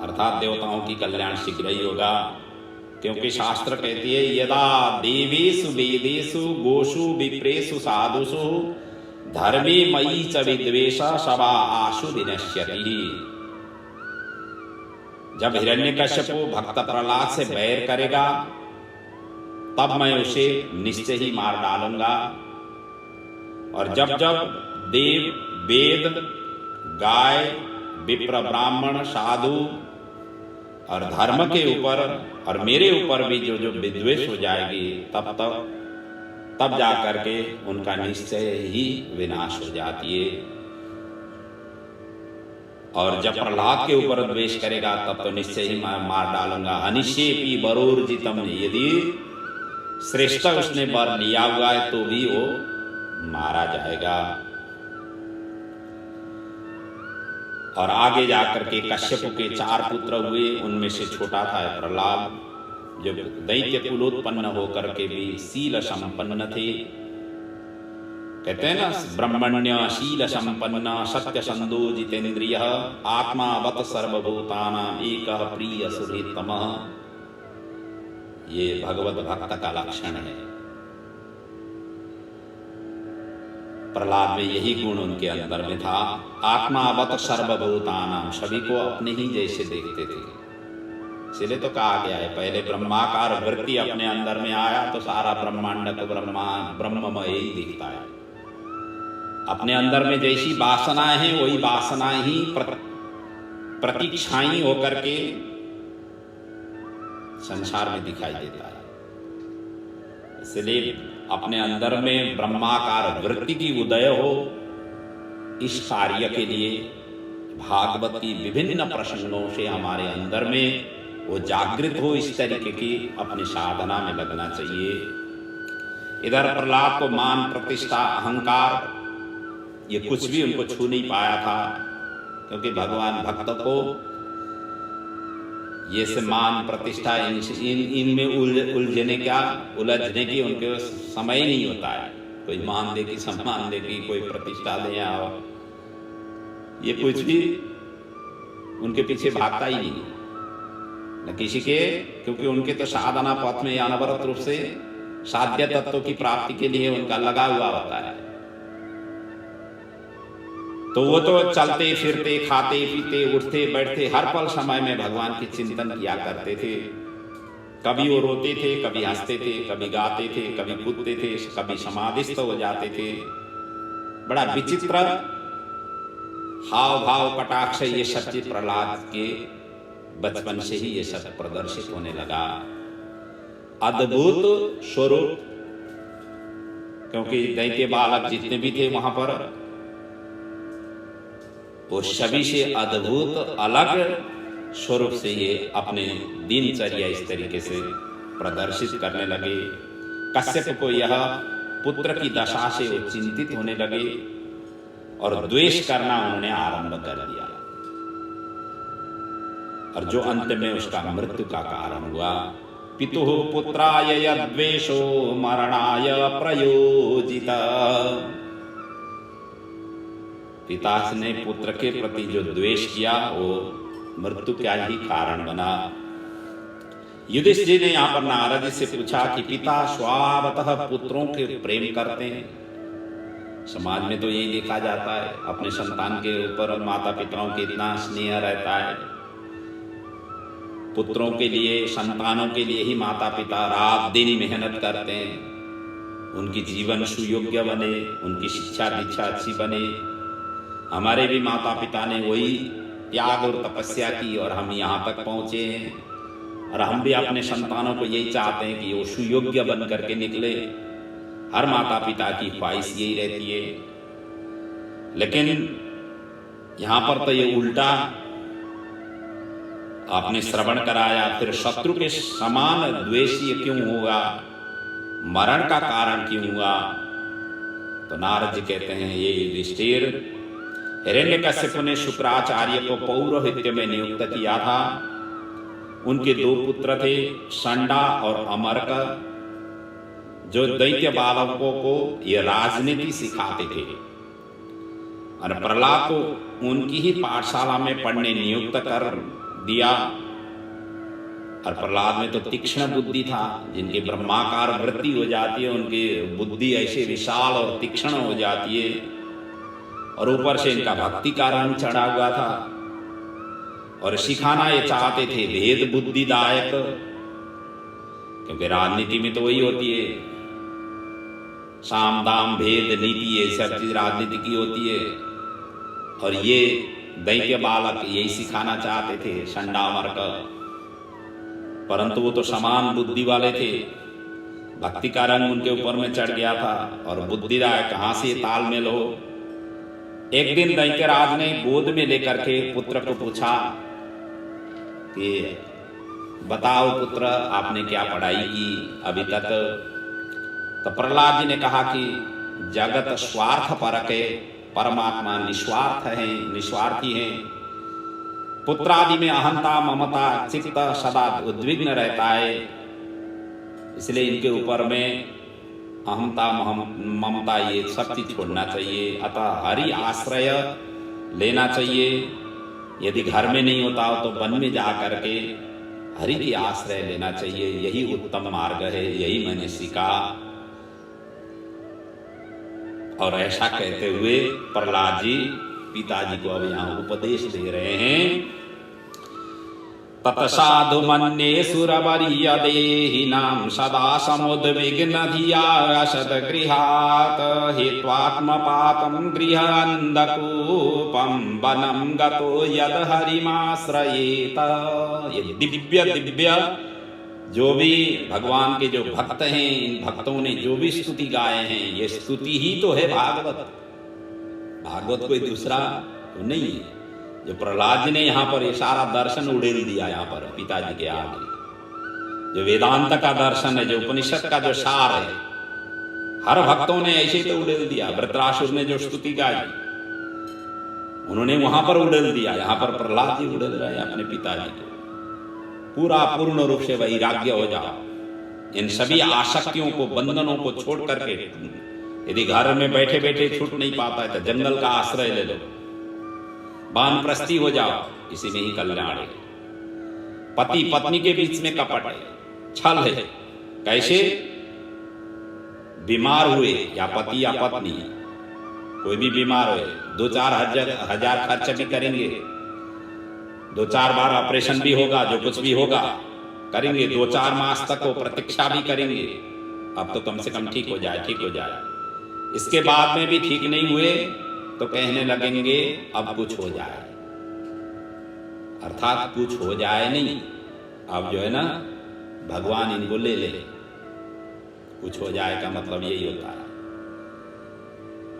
अर्थात देवताओं की कल्याण शीघ्र ही होगा, क्योंकि शास्त्र कहती है, यदा देवेषु वेदेषु गोषु विप्रेषु साधुषु धर्मे मयि च विद्वेष सवा आशु विनश्यति। जब हिरण्यकश्यप भक्त प्रहलाद से बैर करेगा, तब मैं उसे निश्चय ही मार डालूंगा। और जब जब देव, वेद, गाय, विप्र, ब्राह्मण, साधु और धर्म के ऊपर और मेरे ऊपर भी जो जो विद्वेष हो जाएगी, तब जा करके उनका निश्चय ही विनाश हो जाती है। और जब प्रहलाद के ऊपर द्वेष करेगा, तब तो निश्चय ही मार डालूंगा। अनिश्चेपि वरोर्जितम, यदि श्रेष्ठ उसने वर लिया हुआ है तो भी वो मारा जाएगा। और आगे जाकर के कश्यप के 4 पुत्र हुए, उनमें से छोटा था प्रहलाद, जो दैत्य कुलोत्पन्न होकर के भी शील संपन्न थे। कहते हैं ना, ब्रह्मण्य शील संपन्न सत्य संदो जितेंद्रिय आत्मा वत सर्वभूतानां एकः प्रिय सुहृतमः। ये भगवत भक्त का लक्षण है। प्रहलाद में यही गुण उनके अंदर में था। आत्मावत सर्वभूतानां, सभी को अपने ही जैसे देखते थे। इसलिए तो कहा गया है, पहले ब्रह्माकार वृत्ति अपने अंदर में आया तो सारा ब्रह्मांड को ब्रह्ममय ही दिखता है। अपने अंदर में जैसी वासनाएं हैं, वही वासनाएं ही प्रतीक्षाई होकर के संसार में दिखाई देता है। इसलिए अपने अंदर में ब्रह्माकार वृत्ति की उदय हो, इस कार्य के लिए भागवत की विभिन्न प्रसंगों से हमारे अंदर में वो जागृत हो, इस तरीके की अपनी साधना में लगना चाहिए। इधर प्रहलाद को मान, प्रतिष्ठा, अहंकार ये कुछ भी उनको छू नहीं पाया था, क्योंकि भगवान भक्त को ये से मान, प्रतिष्ठा, इनमें उलझने की उनके समय नहीं होता है। कोई मान दे कि सम्मान दे कि कोई प्रतिष्ठा दे, आओ, ये कुछ भी उनके पीछे भागता ही नहीं न किसी के, क्योंकि उनके तो साधना पथ में अनवरत रूप से साध्य तत्व की प्राप्ति के लिए उनका लगा हुआ होता है। तो वो तो चलते फिरते, खाते पीते, उठते बैठते, हर पल समय में भगवान के चिंतन किया करते थे। कभी वो रोते थे, कभी हंसते थे, कभी गाते थे, कभी कूदते थे, कभी समाधिस्थ हो जाते थे। बड़ा विचित्र हाव भाव, कटाक्ष, ये सब चीज प्रहलाद के बचपन से ही ये सब प्रदर्शित होने लगा। अद्भुत स्वरूप, क्योंकि दैत्य बालक जितने भी थे वहां पर, वो सभी से अद्भुत अलग स्वरूप से ये अपने दिनचर्या इस तरीके से प्रदर्शित करने लगे। कश्यप को यह पुत्र की दशा से वो चिंतित होने लगे और द्वेष करना उन्होंने आरंभ कर दिया, और जो अंत में उसका मृत्यु का कारण हुआ। पितुः पुत्राय यद्वेषो मरणाय प्रयोजित। पिता ने पुत्र के प्रति जो द्वेष किया वो मृत्यु का ही कारण बना। युधिष्ठिर ने यहाँ पर नारद जी से पूछा कि पिता स्वभावतः पुत्रों के प्रेम करते हैं। समाज में तो यही देखा जाता है, अपने संतान के ऊपर माता पिताओं के इतना स्नेह रहता है। पुत्रों के लिए, संतानों के लिए ही माता पिता रात दिन मेहनत करते हैं, उनकी जीवन सुयोग्य बने, उनकी शिक्षा दीक्षा अच्छी बने। हमारे भी माता पिता ने वही त्याग और तपस्या की और हम यहाँ तक पहुंचे हैं, और हम भी अपने संतानों को यही चाहते हैं कि वो सुयोग्य बन करके निकले। हर माता पिता की ख्वाहिश यही रहती है। लेकिन यहाँ पर तो ये उल्टा आपने श्रवण कराया, फिर शत्रु के समान द्वेषी क्यों होगा, मरण का कारण क्यों हुआ? तो नारद जी कहते हैं, ये युधिष्ठिर, हिरण्यकश्यप ने शुक्राचार्य को पौरोहित्य में नियुक्त किया था। उनके 2 पुत्र थे, षंडा और अमर्क, जो दैत्य बालकों को ये राजनीति सिखाते थे, और प्रहलाद को उनकी ही पाठशाला में पढ़ने नियुक्त कर दिया। और प्रहलाद में तो तीक्ष्ण बुद्धि था, जिनकी ब्रह्माकार वृत्ति हो जाती है, उनकी बुद्धि ऐसे विशाल और तीक्ष्ण हो जाती है, और ऊपर से इनका भक्ति का रंग चढ़ा हुआ था। और सिखाना ये चाहते थे भेद बुद्धिदायक, क्योंकि राजनीति में तो वही होती है, साम दाम भेद नीति, ये सब चीज राजनीति की होती है। और ये दैत्य बालक यही सिखाना चाहते थे, षंडामर्क, परंतु वो तो समान बुद्धि वाले थे, भक्ति का रंग उनके ऊपर में चढ़ गया था, और बुद्धिदायक कहाँ से तालमेल हो। एक दिन दैत्यराज ने गोद में लेकर के पुत्र को पूछा कि बताओ पुत्र, आपने क्या पढ़ाई की अभी तक? तो प्रहलाद जी ने कहा कि जगत स्वार्थ परक है, परमात्मा निस्वार्थ है, निस्वार्थी है। पुत्रादि में अहंता ममता चित्त सदा उद्विग्न रहता है, इसलिए इनके ऊपर में अहंता ममता ये सब चीज छोड़ना चाहिए। अतः हरि आश्रय लेना चाहिए। यदि घर में नहीं होता हो तो वन में जा करके हरि की आश्रय लेना चाहिए, यही उत्तम मार्ग है, यही मैंने सीखा। और ऐसा कहते हुए प्रहलाद जी पिताजी को अब यहाँ उपदेश दे रहे हैं। तत्साधु मन्ये सुरवरीय देहिनां सदा समुद्विग्न धिया शतगृहात् हित्वात्मपातं गृहान्धकूपं वनं गतो यद् हरिमाश्रयेत। ये दिव्य जो भी भगवान के जो भक्त हैं, इन भक्तों ने जो भी स्तुति गाए हैं, ये स्तुति ही तो है भागवत। भागवत कोई दूसरा तो नहीं है। जो प्रहलाद जी ने यहाँ पर ये सारा दर्शन उड़ेल दिया यहाँ पर पिताजी के आगे, जो वेदांत का दर्शन है, जो उपनिषद का जो सार है, हर भक्तों ने ऐसे तो उड़ेल दिया। वृत्रासुर ने जो स्तुति गाई उन्होंने वहां पर उड़ेल दिया, यहाँ पर प्रहलाद जी उड़ेल रहे अपने पिताजी को। पूरा पूर्ण रूप से वैराग्य हो जाओ, इन सभी आसक्तियों को, बंधनों को छोड़ करके, यदि घर में बैठे बैठे छूट नहीं पाता है तो जंगल का आश्रय ले लो, वानप्रस्थी हो जाओ, इसी में ही कल्याण है। पति पत्नी के बीच में कपट है, छल है। कैसे? बीमार हुए, या पति या पत्नी कोई भी बीमार हुए, 2-4 हजार खर्च भी करेंगे, 2-4 बार ऑपरेशन भी होगा, जो कुछ भी होगा करेंगे, 2-4 मास तक वो प्रतीक्षा भी करेंगे, अब तो कम से कम ठीक हो जाए, ठीक हो जाए। इसके बाद में भी ठीक नहीं हुए तो कहने लगेंगे अब कुछ हो जाए, अर्थात कुछ हो जाए नहीं, अब जो है ना भगवान इनको ले ले। कुछ हो जाए का मतलब यही होता है।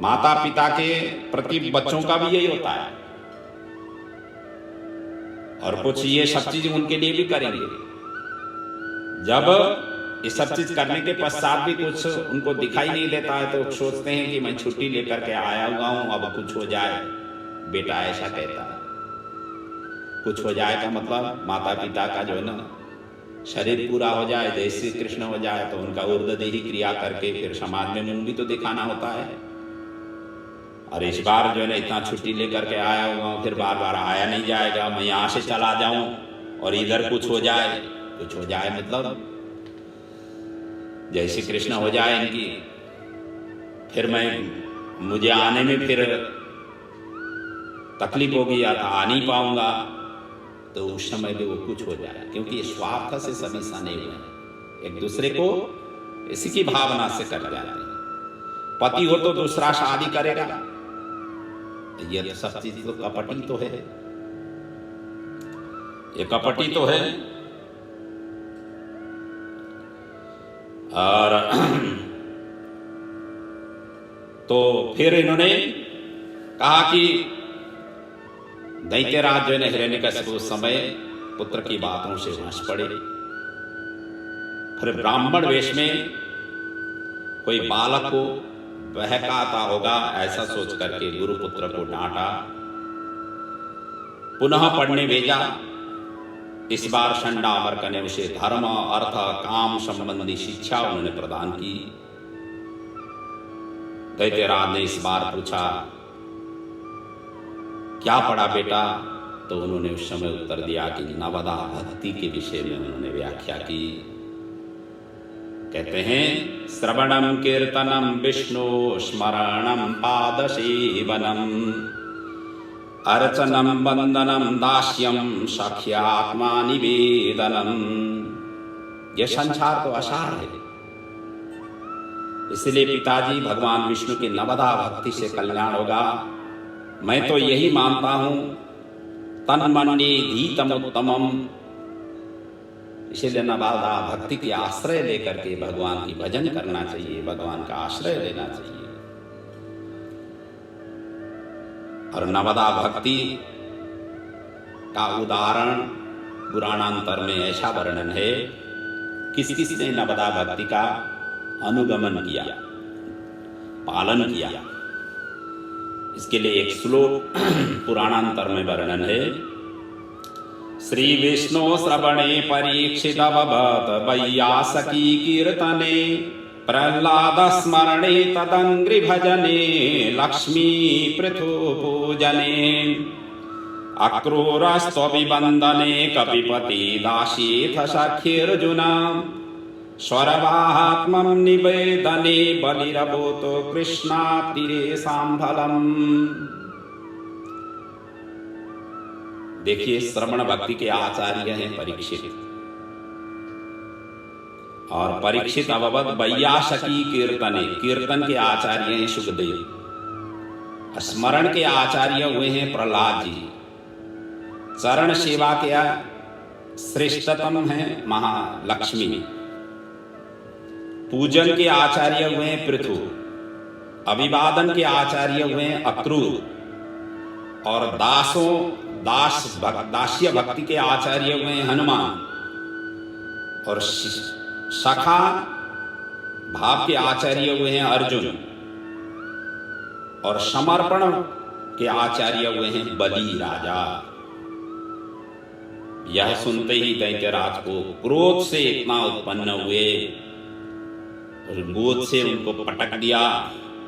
माता पिता के प्रति बच्चों का भी यही होता है। और कुछ ये सब चीज उनके लिए भी करेंगे। जब ये सब चीज करने के पश्चात भी कुछ उनको दिखाई नहीं देता है तो सोचते हैं कि मैं छुट्टी लेकर के आया हुआ हूं, अब कुछ हो जाए। बेटा ऐसा कहता है, कुछ हो जाए का मतलब माता पिता का जो है ना शरीर पूरा हो जाए, जय श्री कृष्ण हो जाए, तो उनका ऊर्ध्वदेही क्रिया करके फिर समाज में मुंह भी तो दिखाना होता है। और इस बार जो है ना इतना छुट्टी लेकर के आया हुआ हूं, फिर बार बार आया नहीं जाएगा, मैं यहाँ से चला जाऊं और इधर कुछ हो जाए। कुछ हो जाए मतलब जय श्री कृष्ण हो जाए इनकी, फिर मुझे आने में फिर तकलीफ होगी या आ नहीं पाऊंगा, तो उस समय भी वो कुछ हो जाए। क्योंकि ये स्वार्थ से सभी सने हुए हैं, एक दूसरे को इसी की भावना से कर जाते हैं। पति हो तो दूसरा शादी करेगा, ये तो सब चीज तो कपटी तो है, ये कपटी तो है। और तो फिर इन्होंने कहा कि दैत्यराज जो है हिरण्यकशिपु उस समय पुत्र की बातों से हंस पड़े। फिर ब्राह्मण वेश में कोई बालक को बहकाता होगा ऐसा सोच करके गुरुपुत्र को डांटा, पुनः पढ़ने भेजा। इस बार षंडामर्क ने उसे धर्म अर्थ काम संबंधी शिक्षा उन्होंने प्रदान की। दैत्यराज ने इस बार पूछा, क्या पढ़ा बेटा? तो उन्होंने उस समय उत्तर दिया कि नवदा भक्ति के विषय में उन्होंने व्याख्या की। कहते हैं, श्रवणम कीर्तनम विष्णु स्मरणम पाद सेवनम अर्चनम वंदनम दास्यम सख्यात्मा निवेदनम। यह संसार तो असार है, इसलिए पिताजी भगवान विष्णु की नवदा भक्ति से कल्याण होगा। मैं तो यही मानता हूं, तन मन धीतम उत्तमम। इसलिए नवदा भक्ति के आश्रय लेकर के भगवान की भजन करना चाहिए, भगवान का आश्रय लेना चाहिए। और नवदा भक्ति का उदाहरण पुराणांतर में ऐसा वर्णन है, किस किस ने नवदा भक्ति का अनुगमन किया, पालन किया। इसके लिए एक श्लोक पुराणांतर में वर्णन है। श्री विष्णु श्रवणे परीक्षित अवबत वैयासकी कीर्तने प्रह्लाद स्मरणे तदंग्रि भजने लक्ष्मी पृथु पूजने अक्रूरस्त्वभिवन्दने कपिपति दासीथ सख्यर्जुना स्वरवाहात्मं निवेदने बलिरभूतो कृष्णाप्तिरे सांभलम्। देखिए, श्रवण भक्ति के आचार्य हैं परीक्षित, और परीक्षित अवबत वैयासकी कीर्तने, कीर्तन के आचार्य हैं सुखदेव। स्मरण के आचार्य हुए हैं प्रहलाद जी। चरण सेवा के श्रेष्ठतम है महालक्ष्मी। पूजन के आचार्य हुए हैं पृथु। अभिवादन के आचार्य हुए हैं अक्रूर। और दास्य भक्ति के आचार्य हुए हैं हनुमान। और सखा भाव के आचार्य हुए हैं अर्जुन। और समर्पण के आचार्य हुए हैं बलि राजा। यह सुनते ही दैत्यराज को क्रोध से इतना उत्पन्न हुए और गोद से उनको पटक दिया,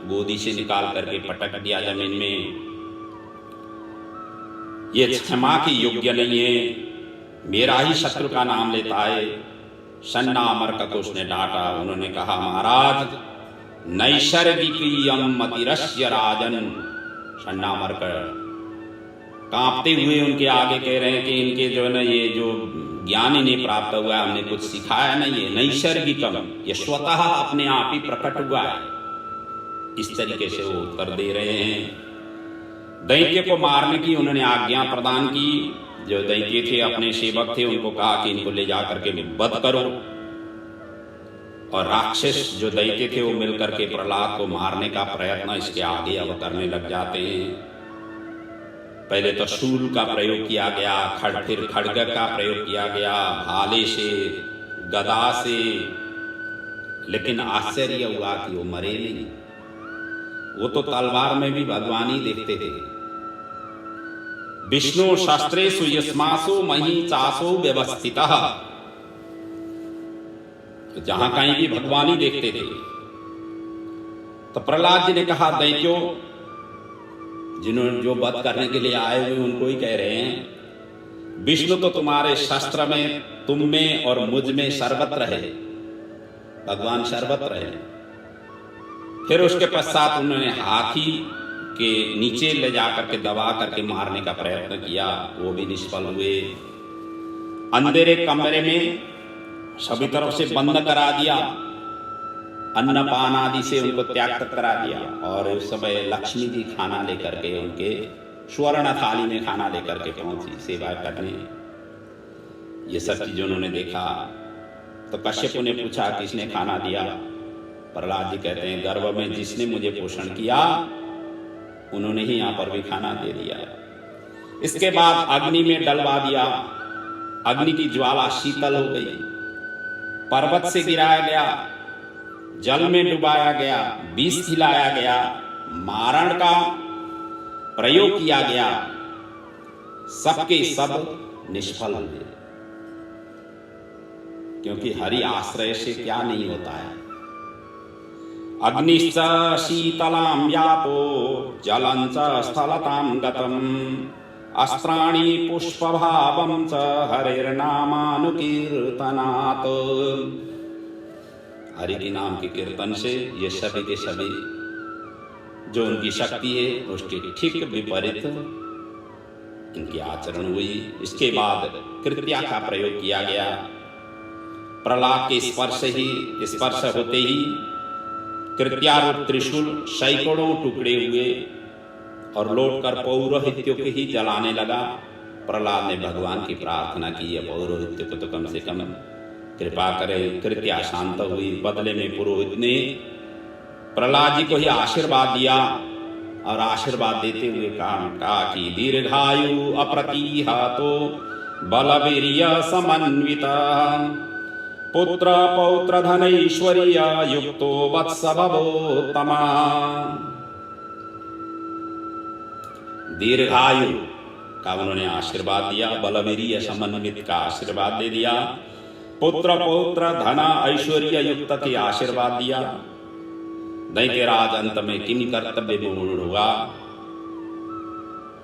गोदी से निकाल करके पटक दिया जमीन में। ये क्षमा की योग्य नहीं है, मेरा ही शत्रु का नाम लेता है। षंडामर्क को उसने डांटा। उन्होंने कहा, महाराज नैसर्गिकीयम मतिरस्य राजन। षंडामर्क कांपते हुए उनके आगे कह रहे हैं कि इनके जो है ना ये जो ज्ञान इन्हें प्राप्त हुआ है, हमने कुछ सिखाया नहीं है। नैसर्गिकम, ये स्वतः अपने आप ही प्रकट हुआ है। इस तरीके से वो उत्तर दे रहे हैं। दैत्य को मारने की उन्होंने आज्ञा प्रदान की। जो दैत्य थे अपने सेवक थे, उनको कहा कि इनको ले जाकर के वध करो। और राक्षस जो दैत्य थे वो मिलकर के प्रहलाद को मारने का प्रयत्न इसके आगे अब करने लग जाते हैं। पहले तो शूल का प्रयोग किया गया, फिर खड्ग का प्रयोग किया गया, भाले से, गदा से, लेकिन आश्चर्य हुआ कि वो मरे नहीं। वो तो तलवार में भी भगवान ही देखते थे। विष्णु शस्त्रेषु यस्मासु मही चासो व्यवस्थितः, तो जहां कहीं भी भगवान ही देखते थे। तो प्रहलाद जी ने कहा, दैत्यो, जिन्होंने जो वध करने के लिए आए हुए उनको ही कह रहे हैं, विष्णु तो तुम्हारे शस्त्र में, तुम में और मुझ में सर्वत्र है, भगवान सर्वत्र है। फिर उसके पश्चात उन्होंने हाथी के नीचे ले जाकर के दबा करके मारने का प्रयत्न किया, वो भी निष्फल हुए। अंधेरे कमरे में सभी तरफ से बंद करा दिया, अन्नपान आदि से उनको त्याग करा दिया। और उस समय लक्ष्मी जी खाना लेकर के, उनके स्वर्ण थाली में खाना लेकर के पहुंची सेवा करने। ये सब चीजें उन्होंने देखा। तो कश्यप ने पूछा, किसने खाना दिया? प्रहलाद जी कहते हैं, गर्भ में जिसने मुझे पोषण किया उन्होंने ही यहाँ पर भी खाना दे दिया। इसके बाद अग्नि में डलवा दिया, अग्नि की ज्वाला शीतल हो गई, पर्वत से गिराया गया, जल में डुबाया गया, विष खिलाया गया, मारण का प्रयोग किया गया, सबके सब निष्फल हुए। क्योंकि हरि आश्रय से क्या नहीं होता है। अग्निश्च शीतलां यातो जलंच स्थलतां गतम अस्त्राणि पुष्पभावं च हरिर्नामानुकीर्तनात्। हरि के नाम के कीर्तन से ये सभी के सभी जो उनकी शक्ति है उसके ठीक विपरीत इनकी आचरण हुई। इसके बाद कृत्या का प्रयोग किया गया। प्रहलाद के स्पर्श होते ही कृत्यारूप त्रिशूल सैकड़ों टुकड़े हुए और लौटकर पौरोहित्यों के ही जलाने लगा। प्रहलाद ने भगवान की प्रार्थना की, है पौरोहित्य को तो कम से कम कृपा करे। कृत्या शांत हुई। बदले में पुरोहित ने प्रहलाद जी को ही आशीर्वाद दिया और आशीर्वाद देते हुए कहा कि दीर्घायु अप्रतिहतो बलवीर्य समन्विता पुत्र पौत्र धनैश्वर्य युक्तो वत्स भवोत्तमा। दीर्घायु का उन्होंने आशीर्वाद दिया, बलवीर्य समन्वित का आशीर्वाद दे दिया, पुत्र पौत्र धन ऐश्वर्य युक्त के आशीर्वाद दिया। दैत्यराज अंत में किम कर्तव्य विमूढ़ हुआ,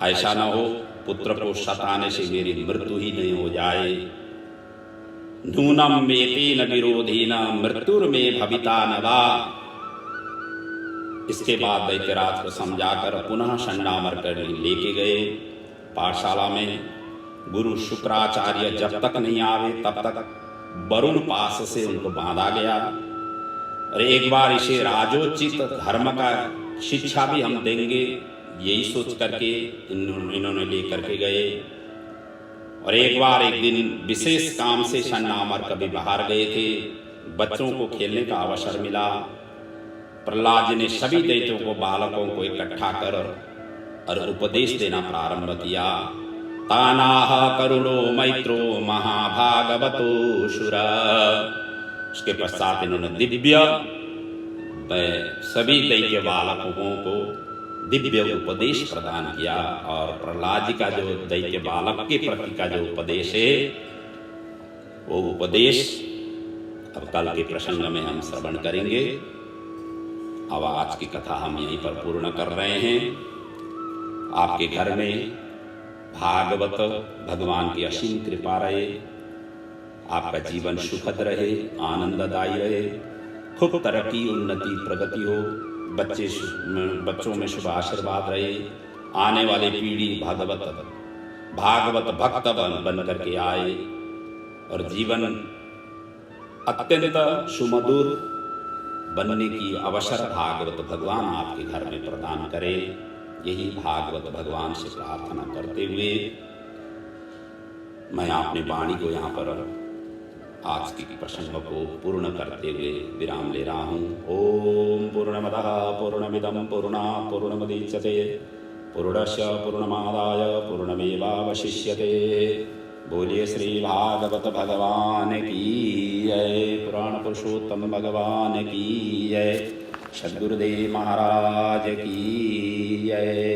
ऐसा न हो पुत्र को सताने से मेरी मृत्यु ही नहीं हो जाए। नूनम मेतेन विरोधेन मृत्युर्मे भविता न वा। इसके बाद दैत्यराज को समझाकर पुनः षण्डामर कर लेके गए पाठशाला में। गुरु शुक्राचार्य जब तक नहीं आवे तब तक वरुण पास से उनको बांधा गया। और एक बार इसे राजोचित धर्म का शिक्षा भी हम देंगे, यही सोच करके इन्होंने लेकर के गए। और एक बार एक दिन विशेष काम से षण्डामर कभी बाहर गए थे, बच्चों को खेलने का अवसर मिला। प्रहलाद जी ने सभी दैत्यों को, बालकों को इकट्ठा कर और उपदेश देना प्रारंभ किया। तानाह करुणो मैत्रो महाभागवतो शुरा। उसके पश्चात इन्होंने दिव्य सभी दैत्य बालकों को दिव्य उपदेश प्रदान किया। और प्रहलाद जी का जो दैत्य बालक के प्रति का जो उपदेश है वो उपदेश अब कल के प्रसंग में हम श्रवण करेंगे। अब आज की कथा हम यहीं पर पूर्ण कर रहे हैं। आपके घर में भागवत भगवान की असीम कृपा रहे, आपका जीवन सुखद रहे, आनंददायी रहे, खूब तरक्की उन्नति प्रगति हो, बच्चों में शुभ आशीर्वाद रहे, आने वाली पीढ़ी भागवत भक्त बन करके आए और जीवन अत्यंत सुमधुर बनने की अवसर भागवत भगवान आपके घर में प्रदान करे। यही भागवत भगवान से प्रार्थना करते हुए मैं अपनी वाणी को यहाँ पर आज की प्रसंग को पूर्ण करते हुए विराम ले रहा हूँ। ओम पूर्णमदः पूर्णमिदं पूर्णात् पूर्णमुदच्यते पूर्णस्य पूर्णमादाय पूर्णमेवावशिष्यते। बोलिए श्री भागवत भगवान की जय। पुराण पुरुषोत्तम भगवान की जय। सद्गुरुदेव महाराज की जय।